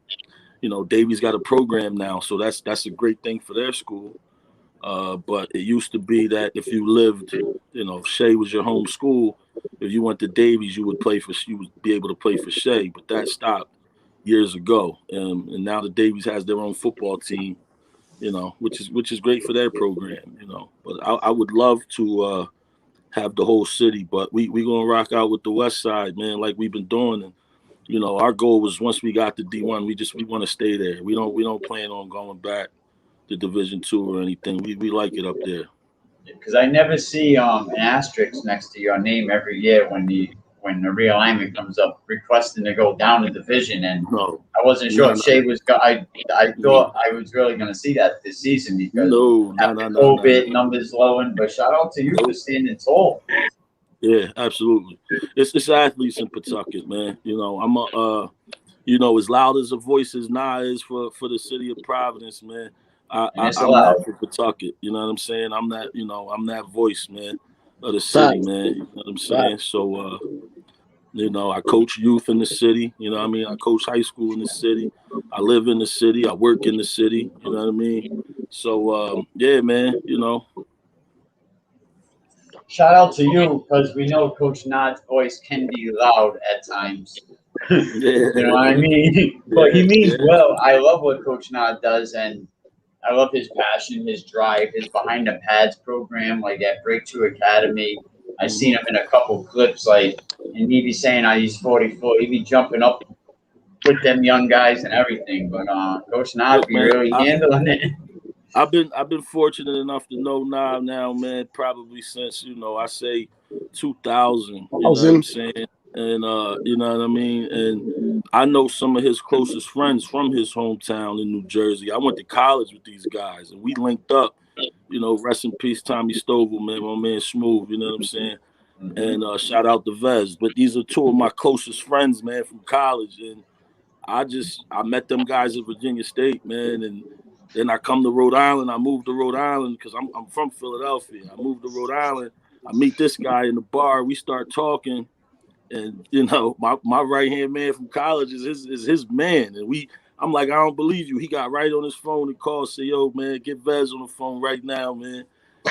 Davies got a program now, so that's a great thing for their school. But it used to be that if you lived, Shea was your home school. If you went to Davies, you would be able to play for Shea, but that stopped years ago, and now the Davies has their own football team, which is great for their program, But I would love to have the whole city, but we gonna rock out with the West Side, man, like we've been doing, and you know, our goal was once we got to D1, we want to stay there. We don't plan on going back to Division II or anything. We like it up there. Because I never see an asterisk next to your name every year when the realignment comes up requesting to go down a division, and No, I wasn't sure if Shea was. I thought I was really going to see that this season because after COVID numbers lowing. But shout out to you for standing tall. Yeah, absolutely. It's athletes in Pawtucket, man. You know, I'm a you know, as loud as a voice as Nah is for the city of Providence, man. I'm that for Pawtucket. You know what I'm saying? I'm that voice, man, of the city, man. You know what I'm saying? So you know, I coach youth in the city. You know what I mean? I coach high school in the city. I live in the city. I work in the city. You know what I mean? So yeah, man, you know. Shout out to you because we know Coach Nod's voice can be loud at times. You know what I mean? But he means well. I love what Coach Nod does, and I love his passion, his drive, his behind the pads program, like at Breakthrough Academy. I seen him in a couple clips, like, and he be saying, he's 44. He be jumping up with them young guys and everything. But Coach Nod be really handling it. I've been fortunate enough to know Nah now, man, probably since, you know, I say 2000. You know what I'm saying? And you know what I mean? And I know some of his closest friends from his hometown in New Jersey. I went to college with these guys and we linked up, you know, rest in peace, Tommy Stovall, man, my man Smooth, you know what I'm saying? And shout out to Vez. But these are two of my closest friends, man, from college. And I met them guys at Virginia State, man, and then I come to Rhode Island. I moved to Rhode Island because I'm from Philadelphia. I moved to Rhode Island. I meet this guy in the bar. We start talking. And, you know, my right-hand man from college is his man. And I'm like, I don't believe you. He got right on his phone and called, say, yo, man, get Vez on the phone right now, man.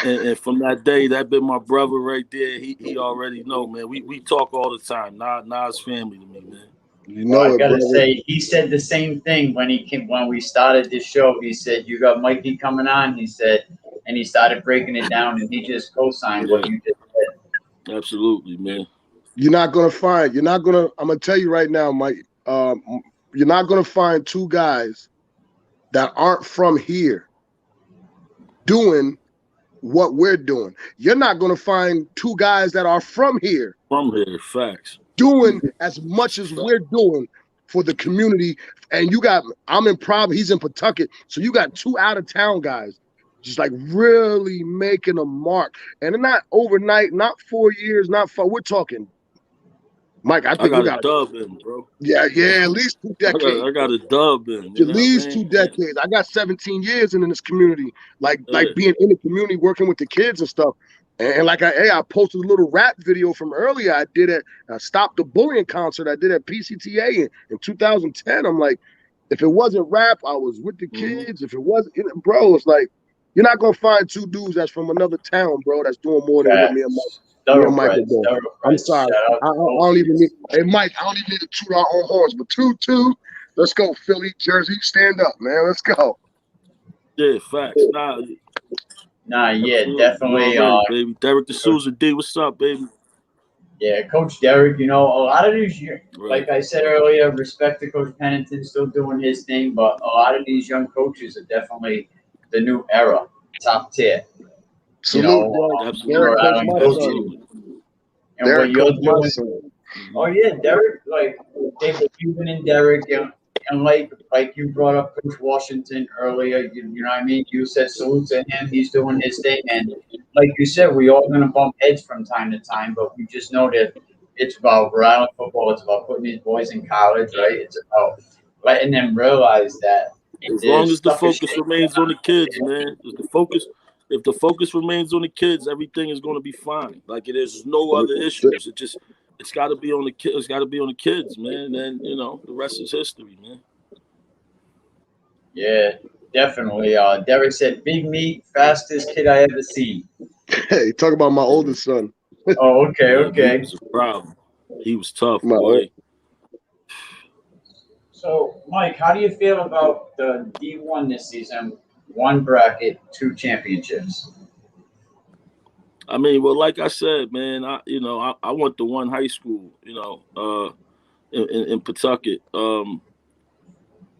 And from that day, that been my brother right there. He already know, man. We talk all the time. Nas family to me, man. You know, I gotta say, he said the same thing when we started this show. He said, "You got Mikey coming on." He said, and he started breaking it down, and he just co-signed what you just said. Absolutely, man. I'm gonna tell you right now, Mike. You're not gonna find two guys that aren't from here doing what we're doing. You're not gonna find two guys that are from here. Facts. Doing as much as we're doing for the community. And I'm in Providence, he's in Pawtucket. So you got two out of town guys just like really making a mark. And not overnight, not 4 years, not 4. We're talking, Mike, I think we got a dub in, bro. Yeah, at least 2 decades. I got a dub in. At least 2 decades. I got 17 years in this community, like being in the community, working with the kids and stuff. And like I posted a little rap video from earlier. I did at Stop the Bullying concert. I did at PCTA in 2010. I'm like, if it wasn't rap, I was with the kids. If it wasn't, bro, it's like you're not gonna find two dudes that's from another town, bro, that's doing more than what me and Mike are doing. I'm sorry. I don't even need. Hey, Mike, I don't even need to toot our own horns, but toot. Let's go, Philly, Jersey. Stand up, man. Let's go. Yeah, facts. Yeah, definitely. Baby. Derek D'Souza D, what's up, baby? Yeah, Coach Derek, you know, a lot of these, like I said earlier, respect to Coach Pennington, still doing his thing, but a lot of these young coaches are definitely the new era, top tier. Salute, Derek, and what you're doing. Oh, yeah, Derek, like, you've been in Derek, and like you brought up Coach Washington earlier, you know what I mean? You said salute to him. He's doing his thing. And like you said, we all going to bump heads from time to time, but we just know that it's about Rhode Island football. It's about putting these boys in college, right? It's about letting them realize that. As long as the focus remains on the kids, man. If the focus remains on the kids, everything is going to be fine. Like it is no other issues. It's got to be on the kids. It's got to be on the kids, man. And you know, the rest is history, man. Yeah, definitely. Derek said, "Big meat, fastest kid I ever seen." Hey, talk about my oldest son. Oh, okay. He was a problem. He was tough, boy. So, Mike, how do you feel about the D1 this season? 1 bracket, 2 championships. I mean, well, like I said, man, I went to one high school. You know, in Pawtucket.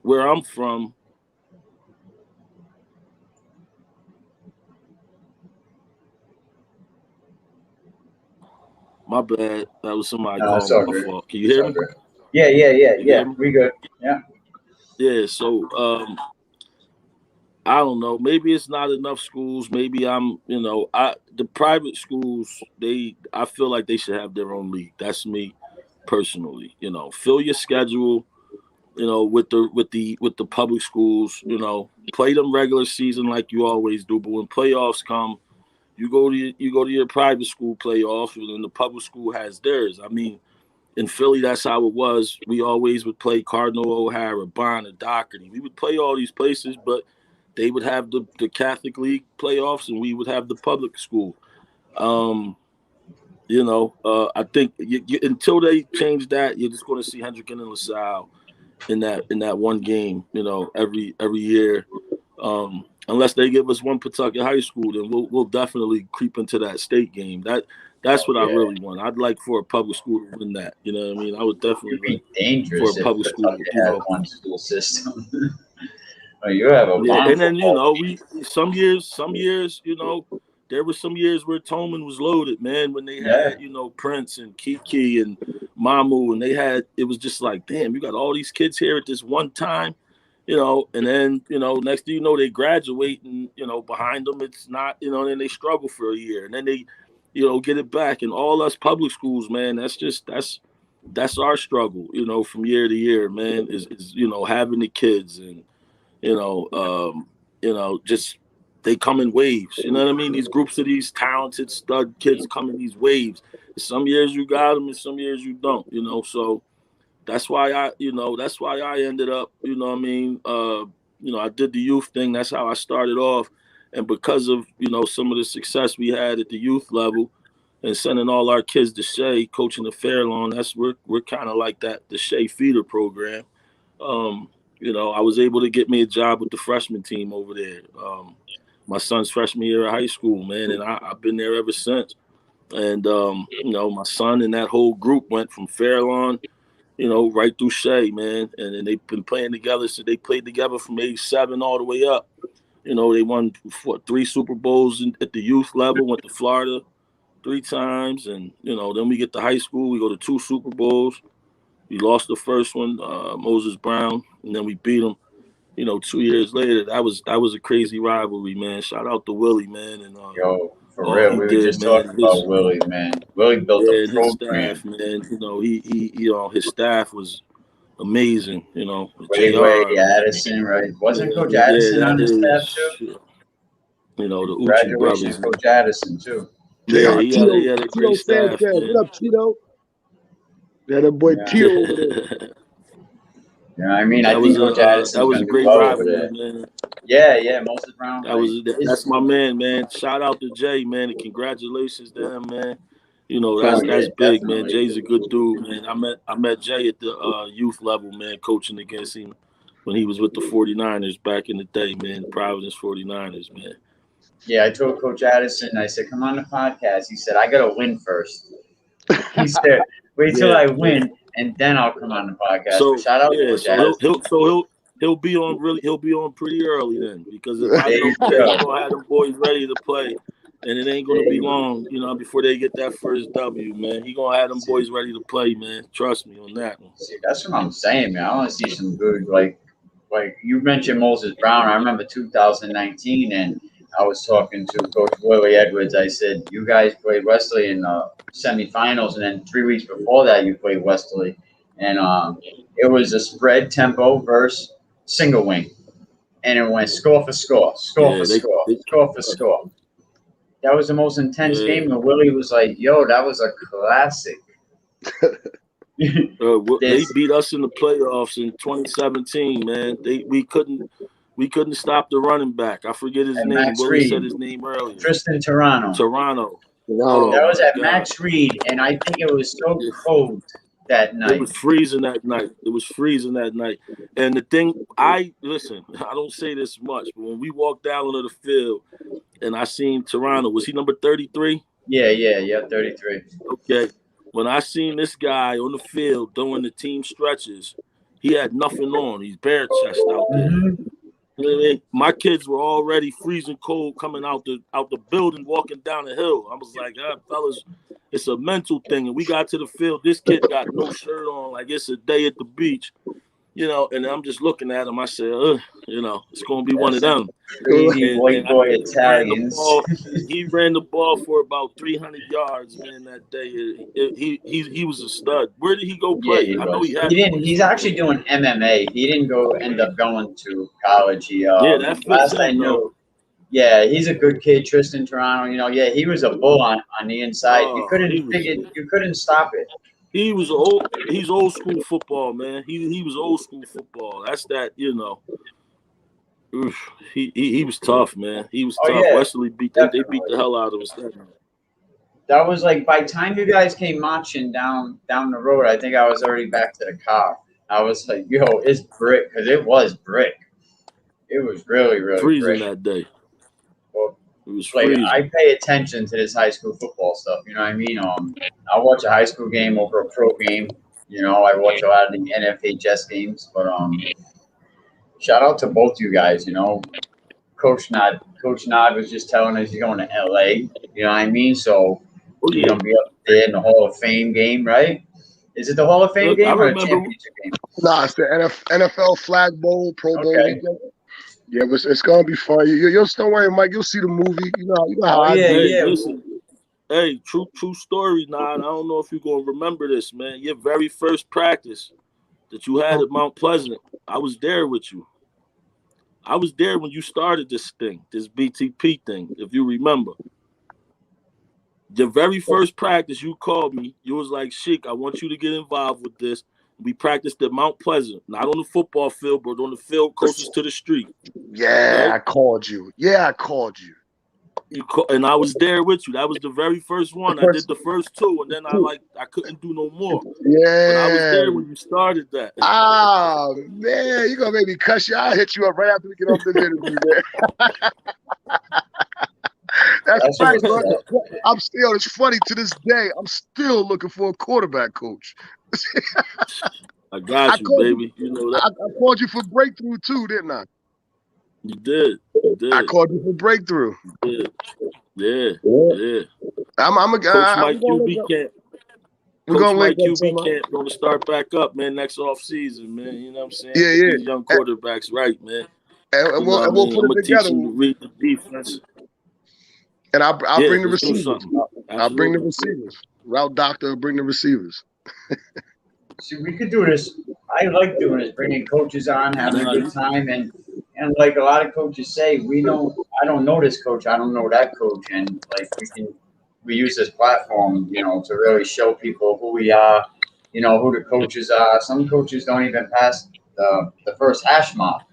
Where I'm from, my bad. That was somebody No, it's calling all my good. fault. Can you It's hear all me? good. Yeah, yeah, yeah, You yeah. hear me? We good. Yeah. Yeah. So I don't know. Maybe it's not enough schools. Maybe the private schools, I feel like they should have their own league. That's me personally. Fill your schedule, with the public schools, play them regular season like you always do. But when playoffs come, you go to your private school playoff, and then the public school has theirs. I mean, in Philly, that's how it was. We always would play Cardinal O'Hara, Bonner, Doherty. We would play all these places, but they would have the Catholic League playoffs, and we would have the public school. Um, I think until they change that, you're just going to see Hendrick and LaSalle in that one game. Every year. Unless they give us one Pawtucket High School, then we'll definitely creep into that state game. That's Oh, what I yeah. really want. I'd like for a public school to win that. You know what I mean? I would definitely It'd be like for a dangerous if public school. Pawtucket had one school system. Well, you have a Yeah, bomb and then football we some years, there were some years where Tolman was loaded, man, when they team. Yeah. had Prince and Kiki and Mamu, and it was just like, damn, you got all these kids here at this one time, and then next thing you know, they graduate, and behind them it's not, and then they struggle for a year, and then they get it back. And all us public schools, man, that's our struggle, from year to year, man, is having the kids. And just they come in waves. You know what I mean? These groups of these talented stud kids come in these waves. Some years you got them, and some years you don't. So that's why I ended up. You know what I mean? I did the youth thing. That's how I started off, and because of some of the success we had at the youth level, and sending all our kids to Shea, coaching the Fairlawn. We're kind of like that, the Shea feeder program. Um, I was able to get me a job with the freshman team over there. My son's freshman year of high school, man, and I've been there ever since. And my son and that whole group went from Fairlawn, right through Shea, man, and they've been playing together. So they played together from age 7 all the way up. They won 3 Super Bowls at the youth level. Went to Florida 3 times, and then we get to high school. We go to 2 Super Bowls. We lost the first one, Moses Brown, and then we beat him. 2 years later. That was a crazy rivalry, man. Shout out to Willie, man, and Yo, for all real, he we were did, just talking man. about Willie, man. Willie built a And his staff, program. man. His staff was amazing. Way Jr. Man. Addison, right? Wasn't Coach Yeah, Addison that on his staff too? is. The Uchi Congratulations, brothers. Coach Addison too. Yeah, JR he had a great Tito staff, Sanchez. man. What up, Tito? Yeah, that boy Yeah. Tito over there. You know what I mean? I That think was Coach that Addison's was a gonna do great well over rivalry, there. man. Yeah, Moses Brown, right? That's my man. Shout out to Jay, man, and congratulations to him, man. Oh That's yeah, big, man. definitely. Jay's a good dude, man. I met Jay at the youth level, man, coaching against him when he was with the 49ers back in the day, man. Providence 49ers, man. Yeah, I told Coach Addison, I said, come on the podcast. He said, I gotta win first. He said, wait till Yeah. I win and then I'll come on the podcast. So But shout out to yeah, Coach so Addison. he'll be on pretty early then, because if I There know you Jay, go. he's gonna have them boys ready to play. And it ain't gonna be long, before they get that first W, man. He gonna have them boys ready to play, man. Trust me on that one. See, that's what I'm saying, man. I want to see some good, like you mentioned Moses Brown. I remember 2019, and I was talking to Coach Willie Edwards. I said, you guys played Wesley in the semifinals, and then 3 weeks before that, you played Wesley, and it was a spread tempo versus single wing, and it went score for score, score Yeah, for score, score for score. That was the most intense game, and Willie was like, "Yo, that was a classic." They beat us in the playoffs in 2017, man. We couldn't stop the running back. I forget his And name. Max Willie said Reed, his name earlier. Tristan Toronto. Toronto. That was My at God. Max Reed, and I think it was so cold that It night. was freezing that night. And the thing, I don't say this much, but when we walked down onto the field and I seen Toronto, was he number 33? Yeah, 33. Okay. when I seen this guy on the field doing the team stretches, he had nothing on. He's bare chest out there. Mm-hmm. You know what I mean? My kids were already freezing cold coming out the building, walking down the hill. I was like, fellas, it's a mental thing. And we got to the field. This kid got no shirt on, like it's a day at the beach. You know, and I'm just looking at him. I said, you know, it's going to be one of them. Crazy white boy Italians. He ran the ball for about 300 yards, man, that day. He was a stud. Where did he go play? Yeah, I know he had. He's actually doing MMA. He didn't end up going to college. He that fits last him, I knew. though. Yeah, he's a good kid, Tristan Toronto. You know, yeah, he was a bull on the inside. You couldn't stop it. He's old school football, man. He was old school football. That's that, you know. Oof, he was tough, man. He was tough. Yeah, Wesley they beat the hell out of us. That was like by the time you guys came marching down the road, I think I was already back to the car. I was like, yo, it's brick, because it was brick. It was really, really freezing brick that day. Well, it was like freezing. I pay attention to this high school football stuff. You know what I mean? I watch a high school game over a pro game. You know, I watch a lot of the NFHS games. But shout out to both you guys. You know, Coach Nod was just telling us he's going to LA. You know what I mean? So you're gonna be up there in the Hall of Fame game, right? Is it the Hall of Fame game or the championship game? Nah, it's the NFL Flag Bowl, Pro Bowl weekend. Yeah, but it's gonna be fun. You'll don't worry, Mike. You'll see the movie. You know how I do. Yeah. Listen, hey, true story, Nod. I don't know if you're gonna remember this, man. Your very first practice that you had at Mount Pleasant, I was there with you. I was there when you started this thing, this BTP thing, if you remember. Your very first practice, you called me. You was like, Sheik, I want you to get involved with this. We practiced at Mount Pleasant, not on the football field, but on the field closest to the street. Yeah, right? I called you. And I was there with you. That was the very first one. I did the first two, and then I couldn't do no more. Yeah. But I was there when you started that. Ah, man, you gonna make me cuss you. I'll hit you up right after we get off this interview, man. That's right, bro. I'm still, it's funny to this day, I'm still looking for a quarterback coach. I got you, baby. You know that. I called you for breakthrough too, didn't I? You did. I called you for breakthrough. You did. Yeah. I'm a guy. Coach Mike QB camp. Coach Mike QB camp going to start back up, man, next off season, man. You know what I'm saying? Yeah. These young quarterbacks, right, man. And we'll put it together. Teach them to read the defense. And I'll bring the receivers. I'll bring the receivers. Route doctor will bring the receivers. See, we could do this. I like doing this, bringing coaches on, having a good time, and like a lot of coaches say, I don't know this coach, I don't know that coach, and like we use this platform, you know, to really show people who we are, you know, who the coaches are. Some coaches don't even pass the first hash mark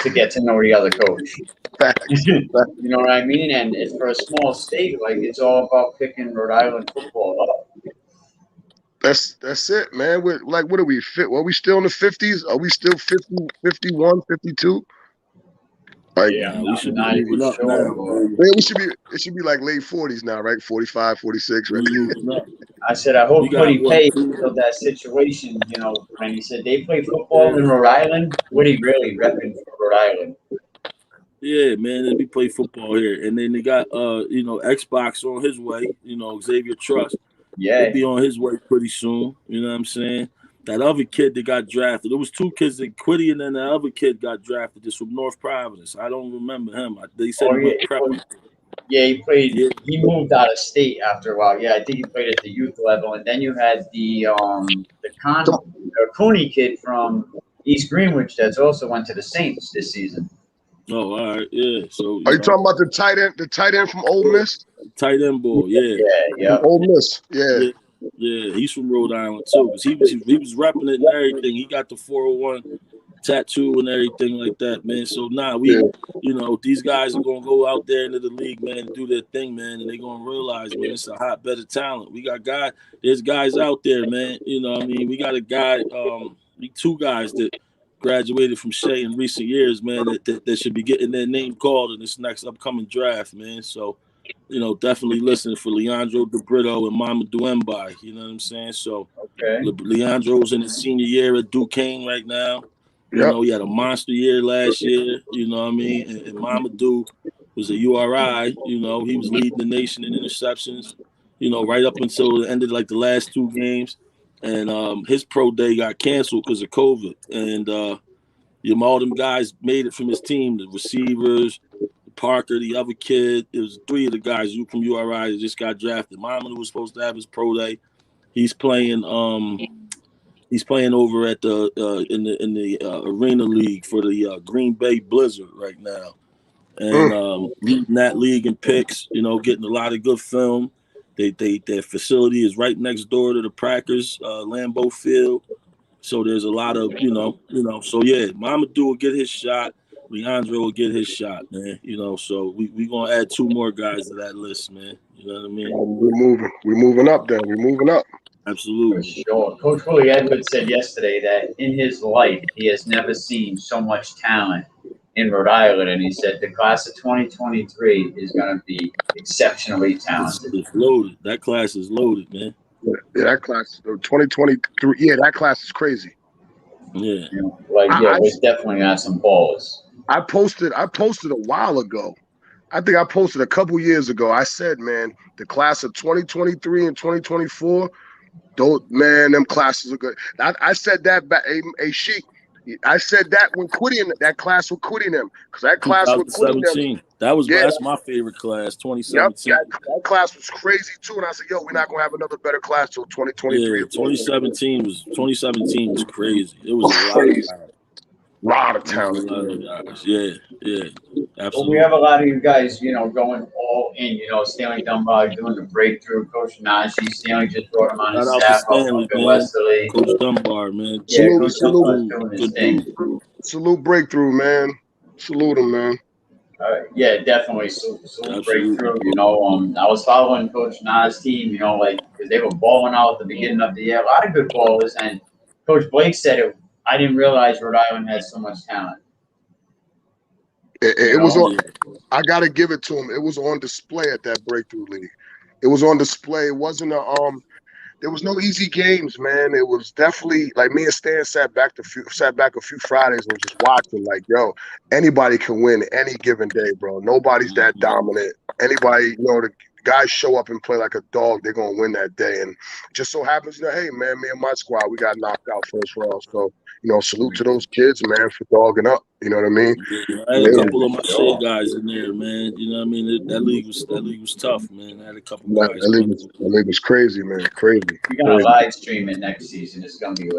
to get to know the other coach. You know what I mean? And it's for a small state, like it's all about picking Rhode Island football up. That's it, man. We're like, what are we fit? Are we still in the 50s? Are we still 50, 51, 52? Like, yeah, we should be moving up now. Yeah, it should be like late 40s now, right? 45, 46, right? I said, I hope Woody paid for that situation, you know, when he said they play football in Rhode Island. Woody really repping for Rhode Island. Yeah, man, we play football here. And then they got you know, Xbox on his way, you know, Xavier Trust. Yeah. He'll be on his way pretty soon. You know what I'm saying? That other kid that got drafted. There was two kids that quit, and then the other kid got drafted. This from North Providence. I don't remember him. They said he went prep. Yeah, he played. Yeah. He moved out of state after a while. Yeah, I think he played at the youth level, and then you had the Cooney kid from East Greenwich that's also went to the Saints this season. Oh, all right, yeah. So are you talking about the tight end from Ole Miss? Tight end boy, yeah. Yeah. Ole Miss, yeah. Yeah, he's from Rhode Island too. Cause he was repping it and everything. He got the 401 tattoo and everything like that, man. So you know, these guys are gonna go out there into the league, man, and do their thing, man, and they're gonna realize, man, it's a hotbed of talent. We got there's guys out there, man. You know what I mean? We got a guy, two guys that graduated from Shea in recent years, man, that should be getting their name called in this next upcoming draft, man. So definitely listen for Leandro DeBrito and Mamadou Mbai. You know what I'm saying? So Okay. Leandro's in his senior year at Duquesne right now. Yep. He had a monster year last year. You know what I mean? And Mamadou was a URI. He was leading the nation in interceptions. Right up until the end of like the last 2 games, and his pro day got canceled because of COVID. And all them guys made it from his team. The receivers, Parker, the other kid. It was 3 of the guys from URI that just got drafted. Mamadou was supposed to have his pro day. He's playing. He's playing over at the in the Arena League for the Green Bay Blizzard right now, and leading that league in picks. Getting a lot of good film. Their facility is right next door to the Packers Lambeau Field, so there's a lot of So yeah, Mamadou will get his shot. Leandro will get his shot, man. So we gonna add 2 more guys to that list, man. You know what I mean? We're moving up. Then we're moving up. Absolutely. For sure. Coach Willie Edwards said yesterday that in his life he has never seen so much talent in Rhode Island, and he said the class of 2023 is going to be exceptionally talented. It's loaded. That class is loaded, man. Yeah, that class 2023. Yeah, that class is crazy. Yeah. We're definitely got some ballers. I posted a while ago. I think I posted a couple years ago. I said, man, the class of 2023 and 2024, them classes are good. I said that back. I said that when quitting that class with quitting them, because that class with quitting them. That's my favorite class, 2017. Yep, that class was crazy too. And I said, yo, we're not gonna have another better class till 2023. Yeah, 2017 was crazy. It was a lot of talent. Yeah, absolutely. Well, we have a lot of you guys, going all in. Stanley Dunbar doing the breakthrough. Coach Najee, Stanley just brought him on his staff up in Westerly. Coach Dunbar, man. Yeah, Coach Dunbar's doing his thing. Salute breakthrough, man. Salute him, man. Yeah, definitely. Salute breakthrough. I was following Coach Naj's team. Because they were balling out at the beginning of the year. A lot of good ballers, and Coach Blake said it. I didn't realize Rhode Island had so much talent. It was on. I gotta give it to him. It was on display at that breakthrough league. It was on display. It wasn't there was no easy games, man. It was definitely like me and Stan sat back a few Fridays and was just watching. Like, yo, anybody can win any given day, bro. Nobody's that dominant. Anybody, the guys show up and play like a dog, they're gonna win that day. And just so happens, hey, man, me and my squad, we got knocked out first round. So, salute to those kids, man, for dogging up. You know what I mean? Yeah, I had a couple of my shit guys in there, man. You know what I mean? That league was tough, man. I had a couple guys. That league was crazy, man. Crazy. We got to live stream it next season. It's gonna be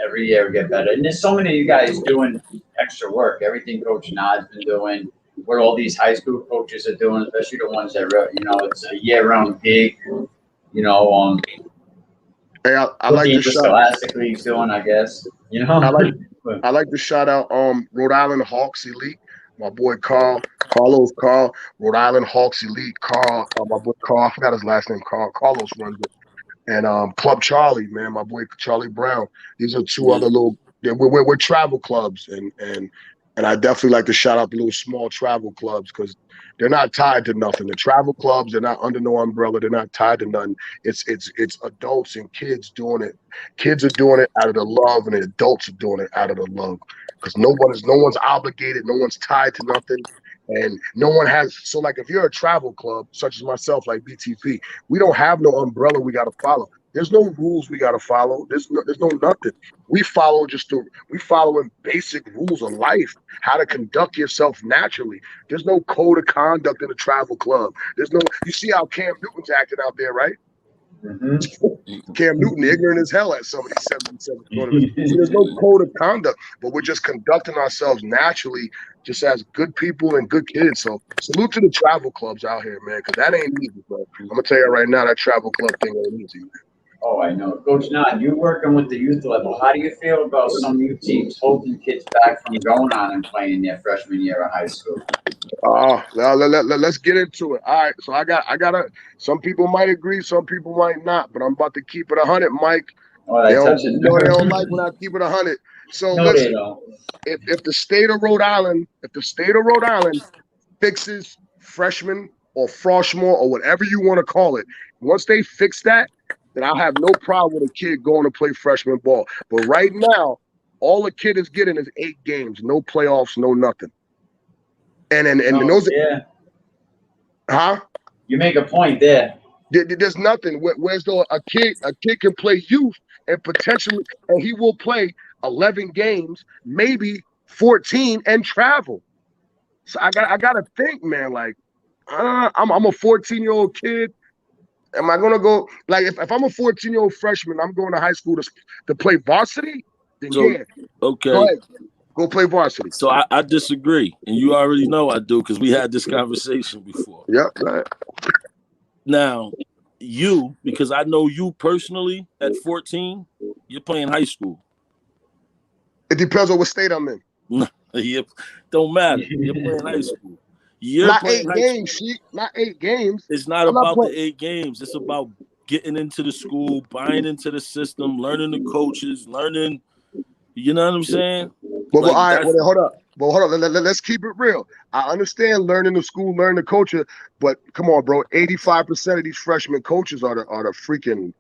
every year we get better. And there's so many of you guys doing extra work. Everything Coach Nad's been doing, what all these high school coaches are doing, especially the ones that it's a year-round gig. Hey, I like the Scholastic League's doing, I guess. I like to shout out Rhode Island Hawks Elite. My boy Carlos, Rhode Island Hawks Elite. My boy Carl, I forgot his last name. Carlos runs it. And Club Charlie, man, my boy Charlie Brown. These are 2 other little. We're travel clubs, and I definitely like to shout out the little small travel clubs because they're not tied to nothing. The travel clubs, they're not under no umbrella. They're not tied to nothing. It's adults and kids doing it. Kids are doing it out of the love, and the adults are doing it out of the love. Because no one's obligated. No one's tied to nothing. And no one has. So like if you're a travel club, such as myself, like BTP, we don't have no umbrella we got to follow. There's no rules we got to follow. There's no nothing. We following basic rules of life, how to conduct yourself naturally. There's no code of conduct in a travel club. You see how Cam Newton's acting out there, right? Mm-hmm. Cam Newton, ignorant as hell at some of these 77 tournaments. So there's no code of conduct, but we're just conducting ourselves naturally, just as good people and good kids. So salute to the travel clubs out here, man, because that ain't easy, bro. I'm gonna tell you right now, that travel club thing ain't easy, man. Oh, I know. Coach Nad, you're working with the youth level. How do you feel about some youth teams holding kids back from going on and playing their freshman year of high school? Let's get into it. All right, so I got some people might agree, some people might not, but I'm about to keep it 100, Mike. They don't like when I keep it 100. So no, listen, if the state of Rhode Island fixes freshman or freshman or whatever you want to call it. Once they fix that, then I'll have no problem with a kid going to play freshman ball. But right now, all a kid is getting is 8 games, no playoffs, no nothing. And those, yeah, huh? you make a point there. There's nothing. Whereas though a kid can play youth and potentially, and he will play 11 games, maybe 14, and travel. So I gotta think, man. Like, I'm a 14-year-old kid. Am I gonna go like if I'm a 14-year-old freshman, I'm going to high school to play varsity? Then So yeah, okay. go ahead, go play varsity. So I disagree, and you already know I do because we had this conversation before. Yep. Go ahead. Now, because I know you personally at 14, you're playing high school. It depends on what state I'm in. Don't matter. You're playing high school. You're Not playing 8 games, not 8 games. It's not about the 8 games. It's about getting into the school, buying into the system, learning the coaches, learning. You know what I'm saying? But all right, hold up. But hold on, let's keep it real. I understand learning the school, learning the culture, but come on, bro. 85% of these freshman coaches are the freaking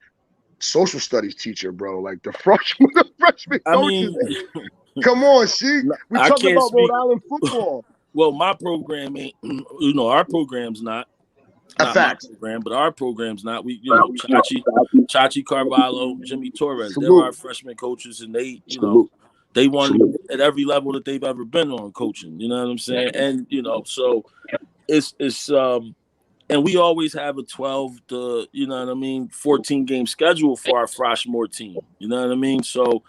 social studies teacher, bro. Like the freshman coaches. Come on, we're talking about Rhode Island football. Well, my program ain't. Our program's not my program, but our program's not. We, Chachi Carvalho, Jimmy Torres. They're our freshman coaches, and they, they won at every level that they've ever been on coaching. You know what I'm saying? And so it's and we always have a 12 to 14 game schedule for our freshman team. You know what I mean? So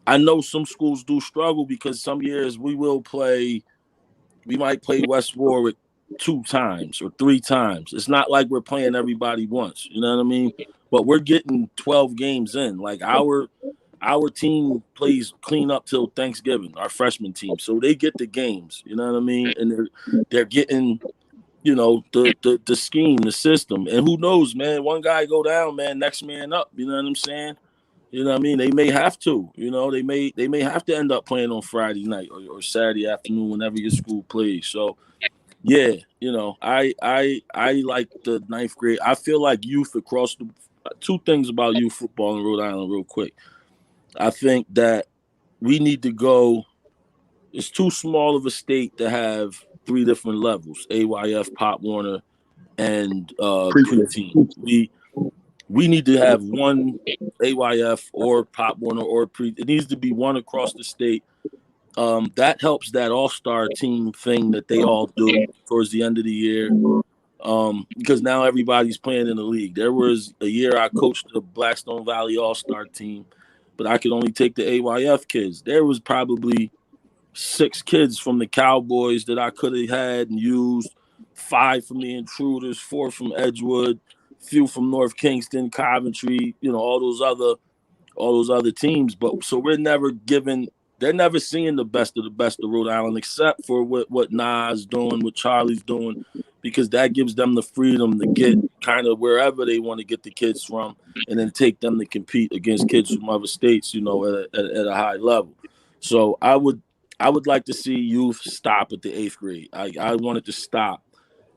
I know some schools do struggle because some years we might play West Warwick 2 times or 3 times. It's not like we're playing everybody once. You know what I mean? But we're getting 12 games in. Like our team plays clean up till Thanksgiving, our freshman team. So they get the games, you know what I mean? And they're getting, the scheme, the system. And who knows, man, one guy go down, man, next man up, you know what I'm saying? You know what I mean? They may have to, they may have to end up playing on Friday night or Saturday afternoon whenever your school plays. So yeah, I like the 9th grade. I feel like youth across the 2 things about youth football in Rhode Island real quick. I think that we need to go. It's too small of a state to have 3 different levels: AYF, Pop Warner, and preteen. We need to have one AYF or Pop Warner or pre. It needs to be one across the state. That helps that all-star team thing that they all do towards the end of the year. Because now everybody's playing in the league. There was a year I coached the Blackstone Valley All-Star team, but I could only take the AYF kids. There was probably 6 kids from the Cowboys that I could have had and used, 5 from the Intruders, 4 from Edgewood, few from North Kingston, Coventry, all those other teams. But so they're never seeing the best of Rhode Island, except for what Nas doing, what Charlie's doing, because that gives them the freedom to get kind of wherever they want to get the kids from, and then take them to compete against kids from other states, at a high level. So I would like to see youth stop at the 8th grade. I want it to stop.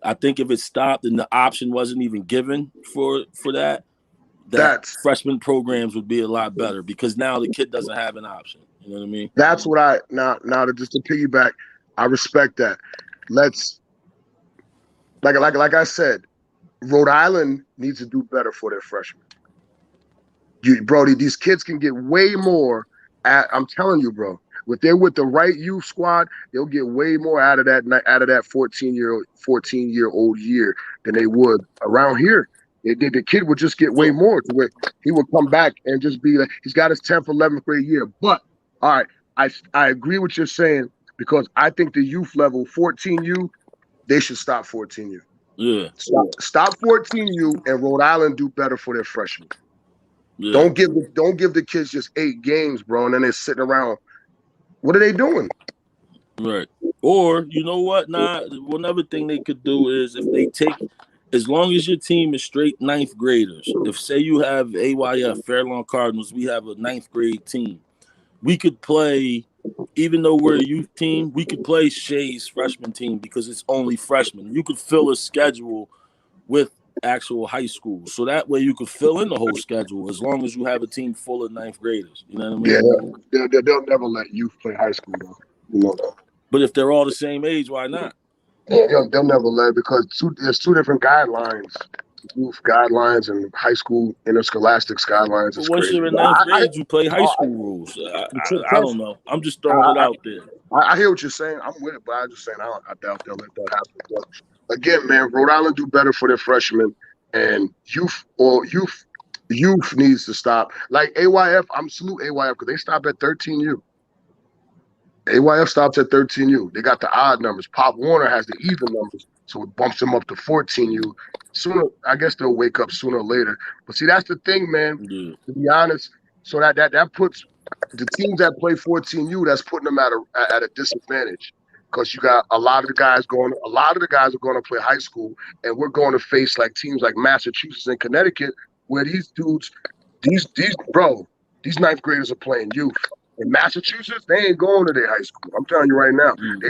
I think if it stopped and the option wasn't even given for that freshman programs would be a lot better, because now the kid doesn't have an option. You know what I mean? That's what now just to piggyback, I respect that. Let's like I said, Rhode Island needs to do better for their freshmen. Brody, these kids can get way more. I'm telling you, bro. If they're with the right youth squad, they'll get way more out of that 14-year-old year than they would around here. The kid would just get way more to where he would come back and just be like, he's got his 10th, 11th grade year. But all right, I agree with you saying, because I think the youth level 14U, they should stop 14U. Yeah. Stop 14U, and Rhode Island do better for their freshmen. Yeah. Don't give the kids just 8 games, bro, and then they're sitting around. What are they doing? Right. Or, you know what? One other thing they could do is, if they take, as long as your team is straight 9th graders, if say you have AYF, Fairlawn Cardinals, we have a 9th grade team, we could play even though we're a youth team, we could play Shea's freshman team because it's only freshmen. You could fill a schedule with actual high school, so that way you could fill in the whole schedule as long as you have a team full of ninth graders. You know what I mean? Yeah, they'll never let youth play high school though. You know that. But if they're all the same age, why not? Yeah, they'll never let because there's two different guidelines. Youth guidelines and high school interscholastic guidelines. But once you're in ninth grade, you play high school rules. I don't know. I'm just throwing it out there. I hear what you're saying. I'm with it, but I'm just saying I doubt they'll let that happen. But again, man, Rhode Island do better for their freshmen, and youth needs to stop. Like AYF, I'm salute AYF because they stop at 13U. AYF stops at 13U. They got the odd numbers. Pop Warner has the even numbers, so it bumps them up to 14U. Sooner, I guess they'll wake up sooner or later. But see, that's the thing, man. Yeah. To be honest, so that puts the teams that play 14U, that's putting them at a disadvantage because you got a lot of the guys are going to play high school, and we're going to face like teams like Massachusetts and Connecticut, where these dudes, these ninth graders are playing youth. In Massachusetts, they ain't going to their high school. I'm telling you right now. They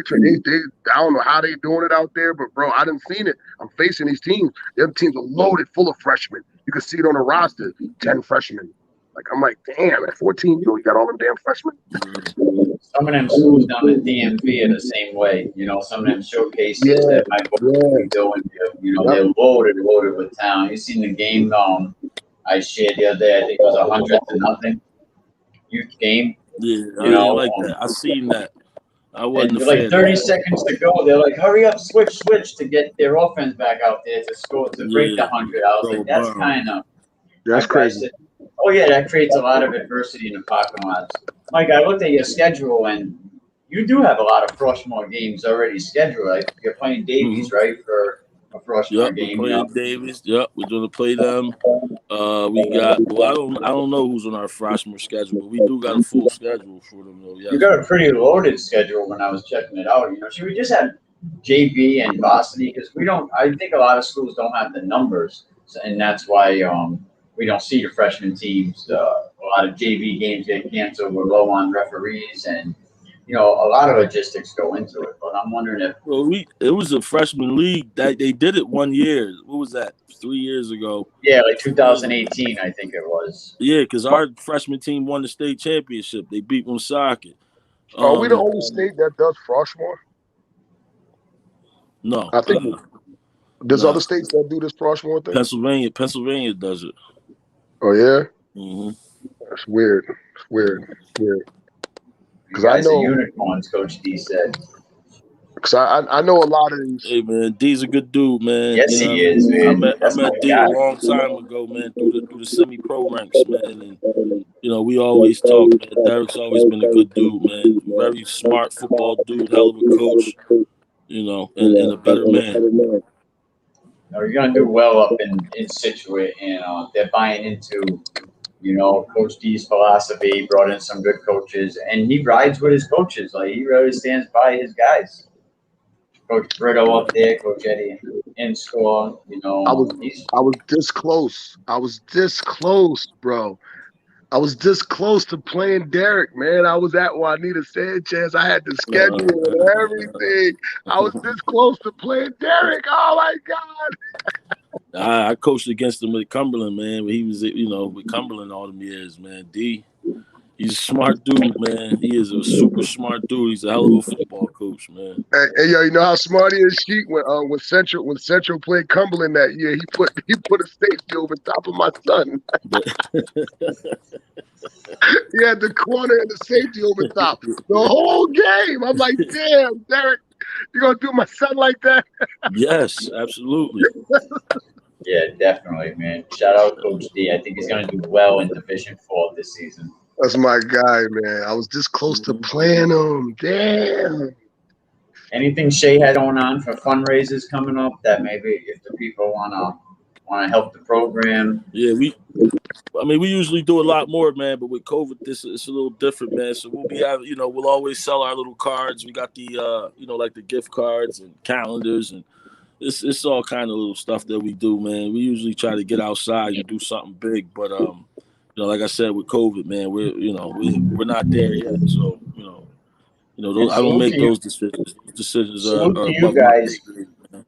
I don't know how they doing it out there, but bro, I done seen it. I'm facing these teams. The other teams are loaded full of freshmen. You can see it on the roster, 10 freshmen. Like I'm like, damn, at 14, you got all them damn freshmen. Some of them schools down at DMV are the same way. You know, some of them showcases that might be doing. You know, they're loaded with talent. You seen the game I shared the other day. I think it was 100-0 youth game. Yeah, you know, like that. I seen that. I wasn't a fan. Like 30 seconds to go, they're like, "Hurry up, switch!" to get their offense back out there to score to break the 100. I was like, "That's kind of crazy." Oh yeah, that creates a lot of adversity in the parking lots. Mike, I looked at your schedule, and you do have a lot of Froshmore games already scheduled. Like you're playing Davies, right, for a Froshmore game. We're playing Davies. Yep, we're gonna play them. We got. Well, I don't know who's on our freshman schedule, but we do got a full schedule for them. Though, yes. You got a pretty loaded schedule when I was checking it out. You know, should we just have JV and varsity because we don't? I think a lot of schools don't have the numbers, and that's why we don't see the freshman teams. A lot of JV games get canceled. We're low on referees, and you know, a lot of logistics go into it. But I'm wondering if it was a freshman league that they did it 1 year. What was that? 3 years ago. Yeah, like 2018, I think it was. Yeah, because our freshman team won the state championship. They beat Woonsocket. Are we the only state that does Froshmore? No, I think there's other states that do this Froshmore thing. Pennsylvania does it. Oh yeah. Mm-hmm. That's weird. It's weird. Because I know unicorns, Coach D said. Because I know a lot of these. Hey man, D's a good dude, man. Yes, he is, man. I met D a long time ago, man, through the semi-pro ranks, man. And you know, we always talk, man. Derek's always been a good dude, man. Very smart football dude, hell of a coach, you know, and a better man. No, you're gonna do well up in Situate, and they're buying into, you know, Coach D's philosophy. Brought in some good coaches, and he rides with his coaches. Like he really stands by his guys. Coach Brito up there, Coach Eddie in score. You know, I was this close. I was this close, bro. I was this close to playing Derek, man. I was at Juanita Sanchez. I had the schedule and everything. I was this close to playing Derek. Oh my God. I coached against him with Cumberland, man. He was, you know, with Cumberland all them years, man. D, he's a smart dude, man. He is a super smart dude. He's a hell of a football coach, man. Hey, yo, you know how smart he is? When Central played Cumberland that year, he put a safety over top of my son. He had the corner and the safety over top the whole game. I'm like, damn, Derek, you gonna do my son like that? Yes, absolutely. Yeah, definitely, man. Shout out Coach D. I think he's gonna do well in Division 4 this season. That's my guy, man. I was this close to playing him. Damn. Anything Shea had going on for fundraisers coming up that maybe if the people wanna help the program? Yeah, we usually do a lot more, man, but with COVID, it's a little different, man. So we'll be having, you know, we'll always sell our little cards. We got the, you know, like the gift cards and calendars, and it's all kind of little stuff that we do, man. We usually try to get outside and do something big, but you know, like I said, with COVID, man, we're not there yet. So, you know, You know, And I don't salute to make you. those decisions. Those decisions Salute are to you above my pay guys. grade, man.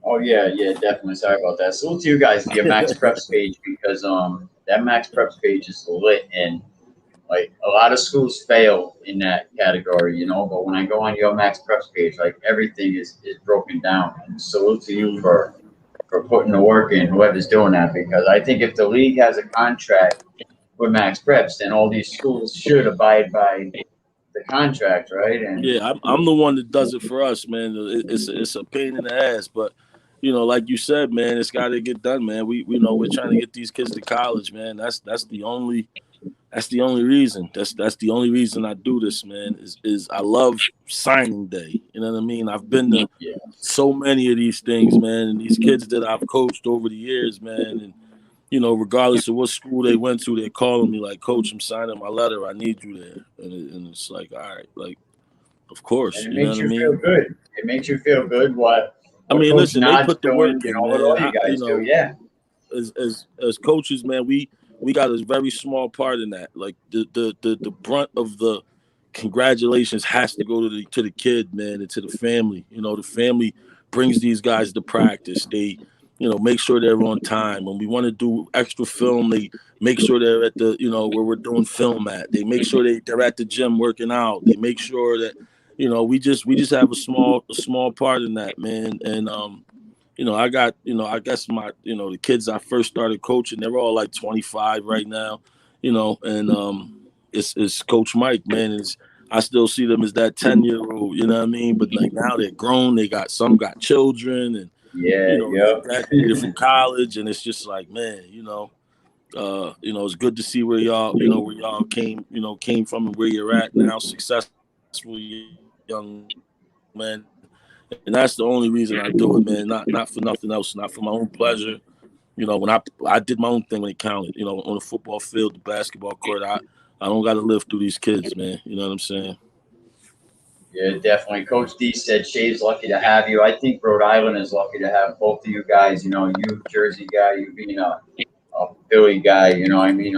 Oh yeah, yeah, definitely. Sorry about that. Salute to you guys, your Max Preps page, because that Max Preps page is lit, and like a lot of schools fail in that category, you know. But when I go on your Max Preps page, like everything is broken down. And salute to you Mm. for putting the work in, whoever's doing that, because I think if the league has a contract with Max Preps, then all these schools should abide by the contract, right? And Yeah, I'm the one that does it for us, man. It's a pain in the ass, but you know, like you said, man, it's got to get done, man. We know we're trying to get these kids to college, man. That's the only reason. That's the only reason I do this, man. Is I love signing day. You know what I mean? I've been to yeah, so many of these things, man, and these kids that I've coached over the years, man, and you know, regardless of what school they went to, they're calling me like, "Coach, I'm signing my letter. I need you there." And it's like, all right, like, of and course, it you know makes what I you feel mean? good. It makes you feel good I what mean, Coach listen, they Nod's put the doing, work you in, know, what man. all you You guys do. know, Yeah, as coaches, man, we got a very small part in that. Like the brunt of the congratulations has to go to the kid, man, and to the family. You know, the family brings these guys to practice. They, you know, make sure they're on time. When we want to do extra film, they make sure they're at the, you know, where we're doing film at. They make sure they're at the gym working out. They make sure that, you know, we just have a small part in that, man. And you know, I got, you know, I guess my, you know, the kids I first started coaching, they're all like 25 right now, you know, and it's Coach Mike, man. I still see them as that 10-year-old, you know what I mean? But like now they're grown, some got children, and you yeah, know, they yep. graduated from college, and it's just like, man, you know, it's good to see where y'all, you know, where y'all came from and where you're at now, successful young man. And that's the only reason I do it, man. Not for nothing else, not for my own pleasure. You know, when I did my own thing when it counted. You know, on the football field, the basketball court, I don't got to live through these kids, man. You know what I'm saying? Yeah, definitely. Coach D said Shay's lucky to have you. I think Rhode Island is lucky to have both of you guys. You know, you Jersey guy, you being a Philly guy. You know, I mean,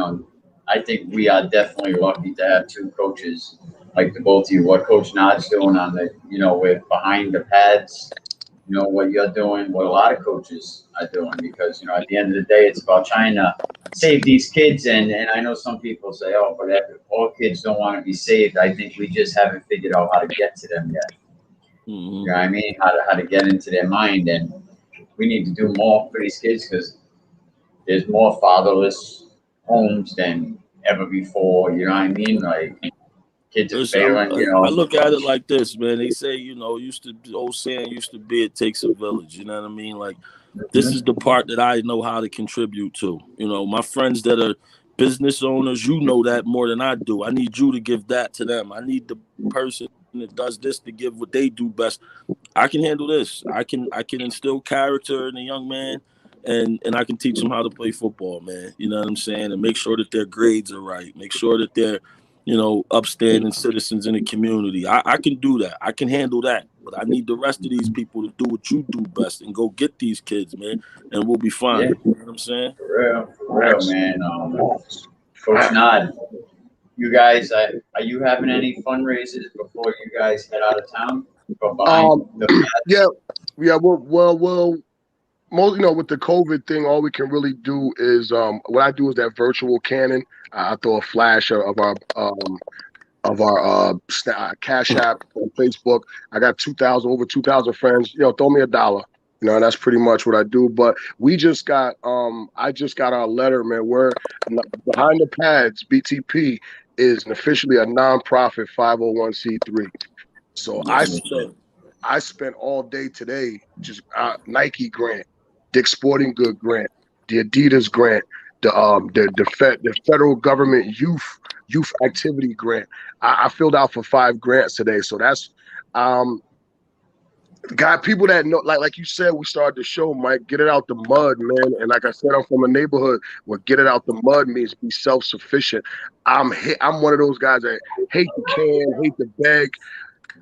I think we are definitely lucky to have two coaches like the both of you. What Coach Nod's doing on the, you know, with behind the pads, you know, what you're doing, what a lot of coaches are doing, because, you know, at the end of the day, it's about trying to save these kids. And I know some people say, oh, but all kids don't want to be saved. I think we just haven't figured out how to get to them yet. You know Mm-hmm. what I mean? How to get into their mind. And we need to do more for these kids, because there's more fatherless homes than ever before. You know what I mean? Like, kids are Listen, failing, you I know. look at it like this, man. They say, you know, old saying used to be, it takes a village. You know what I mean? Like, this is the part that I know how to contribute to. You know, my friends that are business owners, you know that more than I do. I need you to give that to them. I need the person that does this to give what they do best. I can handle this. I can instill character in a young man, and I can teach them how to play football, man. You know what I'm saying? And make sure that their grades are right. Make sure that they're, you know, upstanding citizens in the community. I can do that. I can handle that. But I need the rest of these people to do what you do best and go get these kids, man, and we'll be fine. Yeah, You know what I'm saying? for real, man. Coach Nod, you guys, are you having any fundraisers before you guys head out of town? From behind Um, the yeah, pads? yeah. Well, most, with the COVID thing, all we can really do is what I do is that virtual cannon. I throw a flash of our Cash App on Facebook. I got 2,000 over 2,000 friends. Throw me $1. And that's pretty much what I do. But we just got I just got our letter, man. We're behind the pads. BTP is officially a nonprofit 501c3. So That's what's up. I spent all day today just Nike grant, Dick's Sporting Good grant, the Adidas grant, the federal government youth activity grant. I filled out for 5 grants today, so that's um got people that know, like you said, we started the show, Mike. Get it out the mud, man. And like I said, I'm from a neighborhood where get it out the mud means be self-sufficient. I'm one of those guys that hate the can, hate the beg.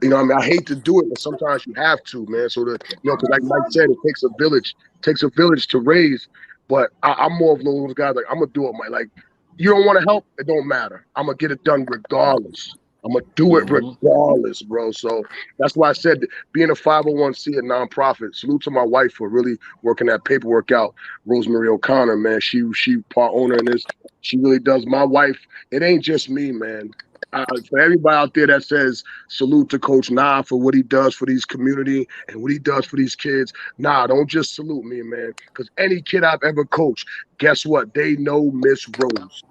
I mean, I hate to do it, but sometimes you have to, man. So because like Mike said, it takes a village. Takes a village to raise. But I'm more of those guys. Like, I'm gonna do it, Mike. Like, you don't want to help, it don't matter. I'm gonna get it done regardless. I'm gonna do it regardless, bro. So that's why I said being a 501c a nonprofit. Salute to my wife for really working that paperwork out. Rosemary O'Connor, man, she part owner in this. She really does. My wife, it ain't just me, man. For everybody out there that says salute to Coach Nah for what he does for these community and what he does for these kids. Nah, don't just salute me, man. Because any kid I've ever coached, guess what? They know Miss Rose.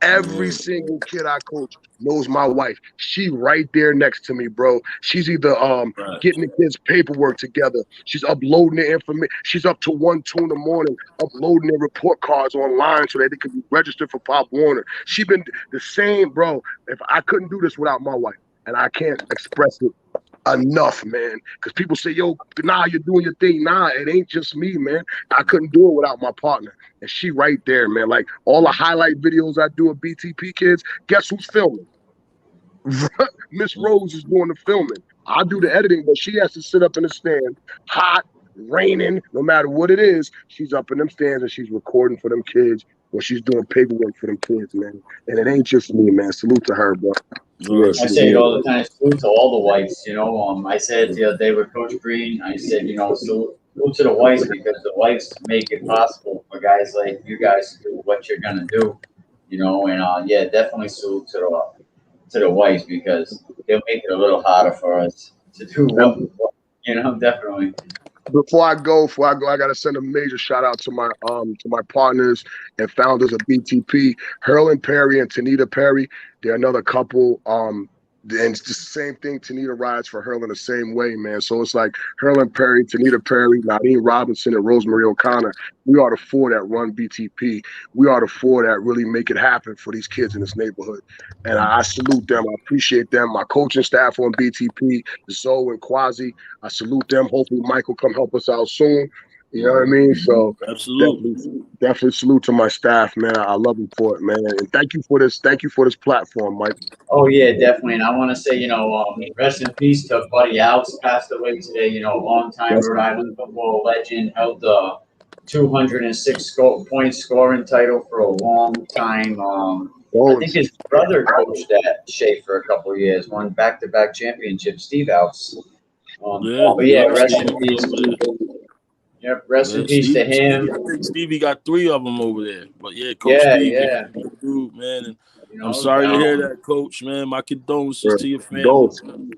Every single kid I coach knows my wife. She right there next to me, bro. She's either getting the kids' paperwork together. She's uploading the information. She's up to 1, 2 in the morning, uploading their report cards online so that they can be registered for Pop Warner. She been the same, bro. If I couldn't do this without my wife, and I can't express it enough, man. Because people say, yo, nah, you're doing your thing. Nah, it ain't just me, man. I couldn't do it without my partner. And she right there, man. Like all the highlight videos I do of BTP kids, guess who's filming? Miss Rose is doing the filming. I do the editing, but she has to sit up in the stand, hot, raining, no matter what it is. She's up in them stands and she's recording for them kids or she's doing paperwork for them kids, man. And it ain't just me, man. Salute to her, bro. I say it all the time. Salute to all the whites. I said it the other day with Coach Green. I said, salute to the whites because the whites make it possible for guys like you guys to do what you're gonna do. And yeah, definitely salute to the whites because they'll make it a little harder for us to do definitely. Before I go, I gotta send a major shout out to my partners and founders of BTP, Hurlin Perry and Tanita Perry. They're another couple. And it's just the same thing. Tanita rides for Hurlin the same way, man. So it's like Hurlin Perry, Tanita Perry, Nadim Robinson, and Rosemary O'Connor. We are the four that run BTP. We are the four that really make it happen for these kids in this neighborhood. And I salute them. I appreciate them. My coaching staff on BTP, Zoe and Quasi, I salute them. Hopefully Mike will come help us out soon. You know what I mean? So absolutely. Definitely salute to my staff, man. I love them for it, man. And thank you for this platform, Mike. Oh yeah, definitely. And I want to say, rest in peace to Buddy Alex, passed away today. Long-time Rhode Island football legend, held the 206 point scoring title for a long time. I think his brother coached at Shea for a couple of years, won back-to-back championships. Steve House. But yeah, rest in peace. Yep, rest in peace to him. I think Stevie got 3 of them over there. But yeah, Coach Stevie, dude, man. And I'm sorry to hear that, Coach, man. My condolences to your family.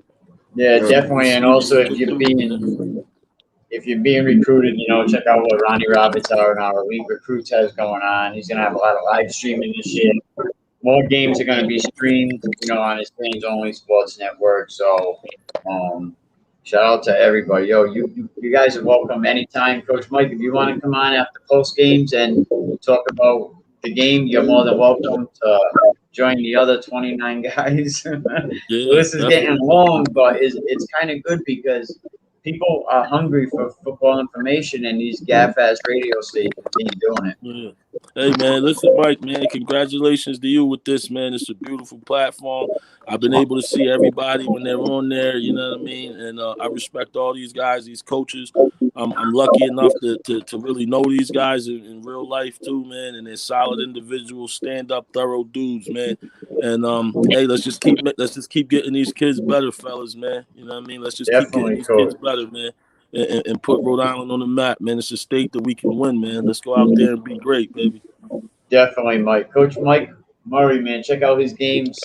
Yeah, definitely. And also, if you're being recruited, check out what Ronnie Roberts, our elite recruits, has going on. He's going to have a lot of live streaming this year. More games are going to be streamed, on his Fans Only Sports Network. So, shout out to everybody. Yo, you guys are welcome anytime. Coach Mike, if you want to come on after post games and talk about the game, you're more than welcome to join the other 29 guys. So this is getting long, but it's kind of good because people are hungry for football information, and these gaff-ass radio stations ain't doing it. Yeah. Hey, man, listen, Mike, man, congratulations to you with this, man. It's a beautiful platform. I've been able to see everybody when they're on there, you know what I mean? And I respect all these guys, these coaches. I'm lucky enough to really know these guys in real life, too, man. And they're solid individuals, stand-up, thorough dudes, man. And, hey, let's just keep getting these kids better, fellas, man. You know what I mean? Let's just keep getting these kids better, man. And put Rhode Island on the map, man. It's a state that we can win, man. Let's go out there and be great, baby. Definitely, Mike. Coach Mike Murray, man. Check out his games.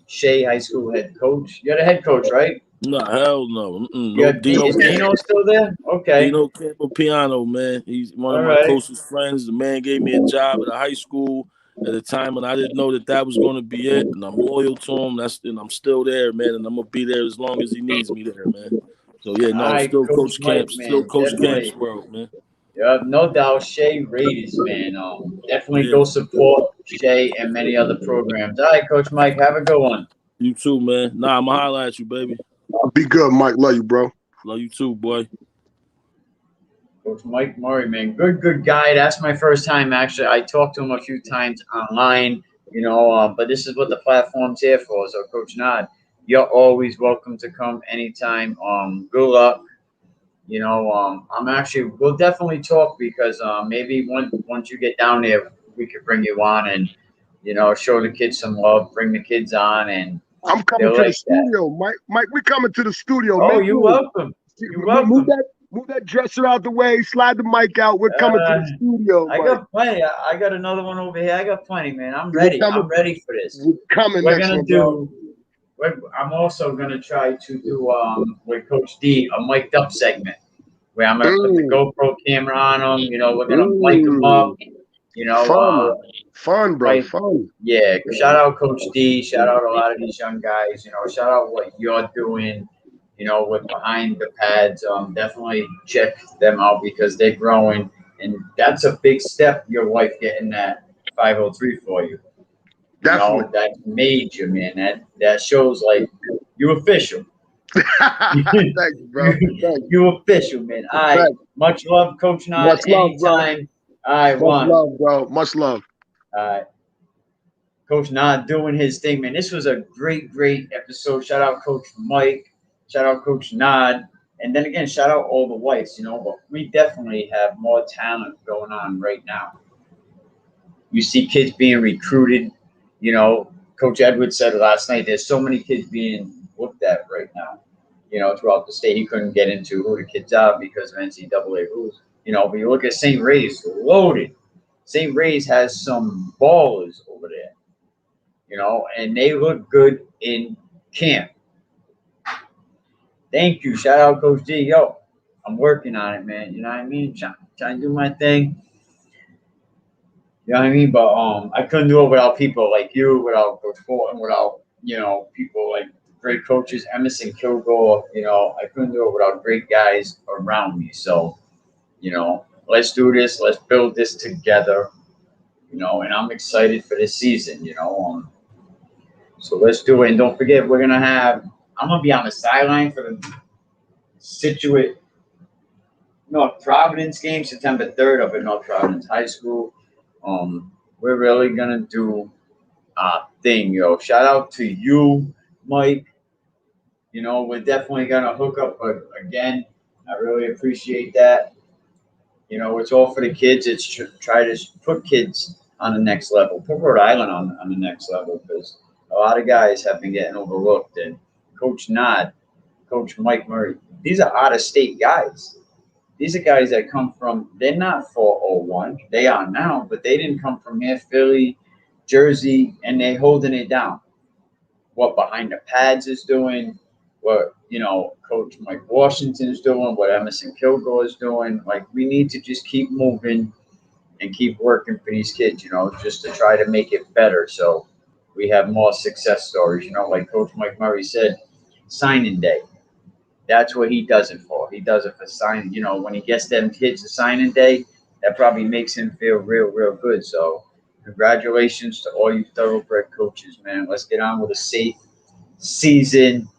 Shea High School head coach. You're the head coach, right? No, hell no. Is Dino still there? Okay. Dino Campopiano, man. He's one of my closest friends. The man gave me a job at a high school at a time when I didn't know that was going to be it. And I'm loyal to him. And I'm still there, man. And I'm going to be there as long as he needs me there, man. So, yeah, no, still Coach Camps. Still Coach Camps world, man. Yeah, no doubt. Shea Raiders, man. Definitely go support Shea and many other programs. All right, Coach Mike, have a good one. You too, man. Nah, I'm going to holler at you, baby. Be good, Mike. Love you, bro. Love you too, boy. Coach Mike Murray, man. Good guy. That's my first time, actually. I talked to him a few times online, but this is what the platform's here for. So, Coach Nod, you're always welcome to come anytime. Good luck. We'll definitely talk because maybe once you get down there, we could bring you on and, show the kids some love, bring the kids on and I'm They coming to the like that. studio, Mike. Mike, we coming to the studio. Oh, Make you're room. welcome. You're Move welcome. that dresser out the way. Slide the mic out. We're coming to the studio, I Mike. got plenty. I got another one over here. I got plenty, man. I'm We're ready. coming, I'm ready for this. we're coming We're next gonna one, bro. do. I'm also gonna try to do with Coach D a mic'd up segment where I'm gonna put the GoPro camera on him. You know, we're gonna mic him up. You know, Fun, bro. like Fun. yeah. Shout out Coach D. Shout out a lot of these young guys. You know, shout out what you're doing. You know, with behind the pads. Definitely check them out because they're growing, and that's a big step. Your wife getting that 503 for you. You Definitely. know, that's major, man. That shows like you official. Thank you, bro. Thank you. You official, man. All right. Much love, Coach Nod. Much love, bro. Anytime. All right, Much love, bro. Much love. All right. Coach Nod doing his thing, man. This was a great, great episode. Shout out Coach Mike. Shout out Coach Nod. And then again, shout out all the whites, you know, but we definitely have more talent going on right now. You see kids being recruited. You know, Coach Edwards said it last night. There's so many kids being looked at right now. You know, throughout the state, he couldn't get into who the kids are because of NCAA rules. You know, but you look at St. Ray's, loaded. St. Ray's has some ballers over there. You know, and they look good in camp. Thank you. Shout out Coach D. Yo, I'm working on it, man. You know what I mean? Trying to do my thing. You know what I mean? But I couldn't do it without people like you, without Coach Fulton, without, you know, people like great coaches, Emerson Kilgore. You know, I couldn't do it without great guys around me. So, you know, let's do this. Let's build this together. You know, and I'm excited for this season, you know. So let's do it. And don't forget, I'm going to be on the sideline for the Situate North Providence game, September 3rd up at North Providence High School. We're really going to do a thing, yo. Shout out to you, Mike. You know, we're definitely going to hook up again. I really appreciate that. You know, it's all for the kids. It's try to put kids on the next level, put Rhode Island on the next level because a lot of guys have been getting overlooked. And Coach Nod, Coach Mike Murray, these are out-of-state guys. These are guys that come from, they're not 401. They are now, but they didn't come from here, Philly, Jersey, and they're holding it down. What Behind the Pads is doing, what, you know, Coach Mike Washington's doing, what Emerson Kilgore is doing. Like, we need to just keep moving and keep working for these kids, you know, just to try to make it better. So we have more success stories, you know, like Coach Mike Murray said, signing day. That's what he does it for. He does it for signing. You know, when he gets them kids to signing day, that probably makes him feel real, real good. So congratulations to all you thoroughbred coaches, man. Let's get on with a safe season.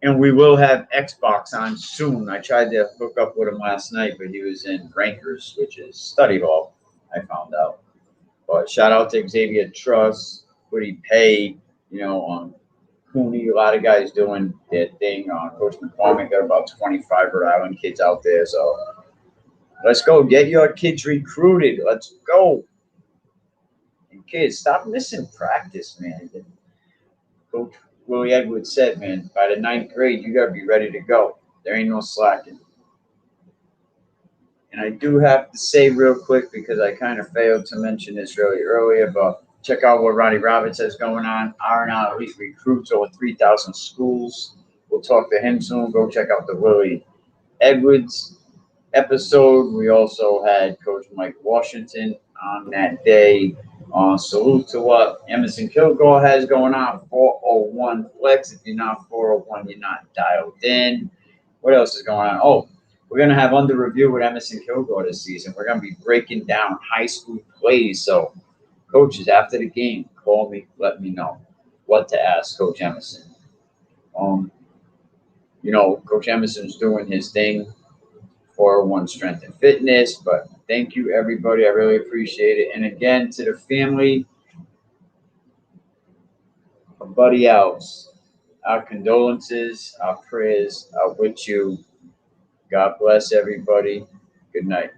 And we will have Xbox on soon. I tried to hook up with him last night, but he was in Rankers, which is study hall, I found out. But shout out to Xavier Truss, Woody Pay, you know, Cooney, a lot of guys doing their thing. Coach McCormick got about 25 Rhode Island kids out there. So let's go. Get your kids recruited. Let's go. And kids, stop missing practice, man. Coach Willie Edwards said, man, by the 9th grade, you got to be ready to go. There ain't no slacking. And I do have to say real quick, because I kind of failed to mention this really earlier, but check out what Ronnie Roberts has going on. R&R Elite recruits over 3,000 schools. We'll talk to him soon. Go check out the Willie Edwards episode. We also had Coach Mike Washington on that day. Salute to what Emerson Kilgore has going on. 401 Flex. If you're not 401, you're not dialed in. What else is going on? Oh, we're going to have under review with Emerson Kilgore this season. We're going to be breaking down high school plays. So, coaches, after the game, call me, let me know what to ask Coach Emerson. You know, Coach Emerson's doing his thing, 401 Strength and Fitness, but thank you, everybody. I really appreciate it. And again, to the family of Buddy Alves, our condolences, our prayers are with you. God bless everybody. Good night.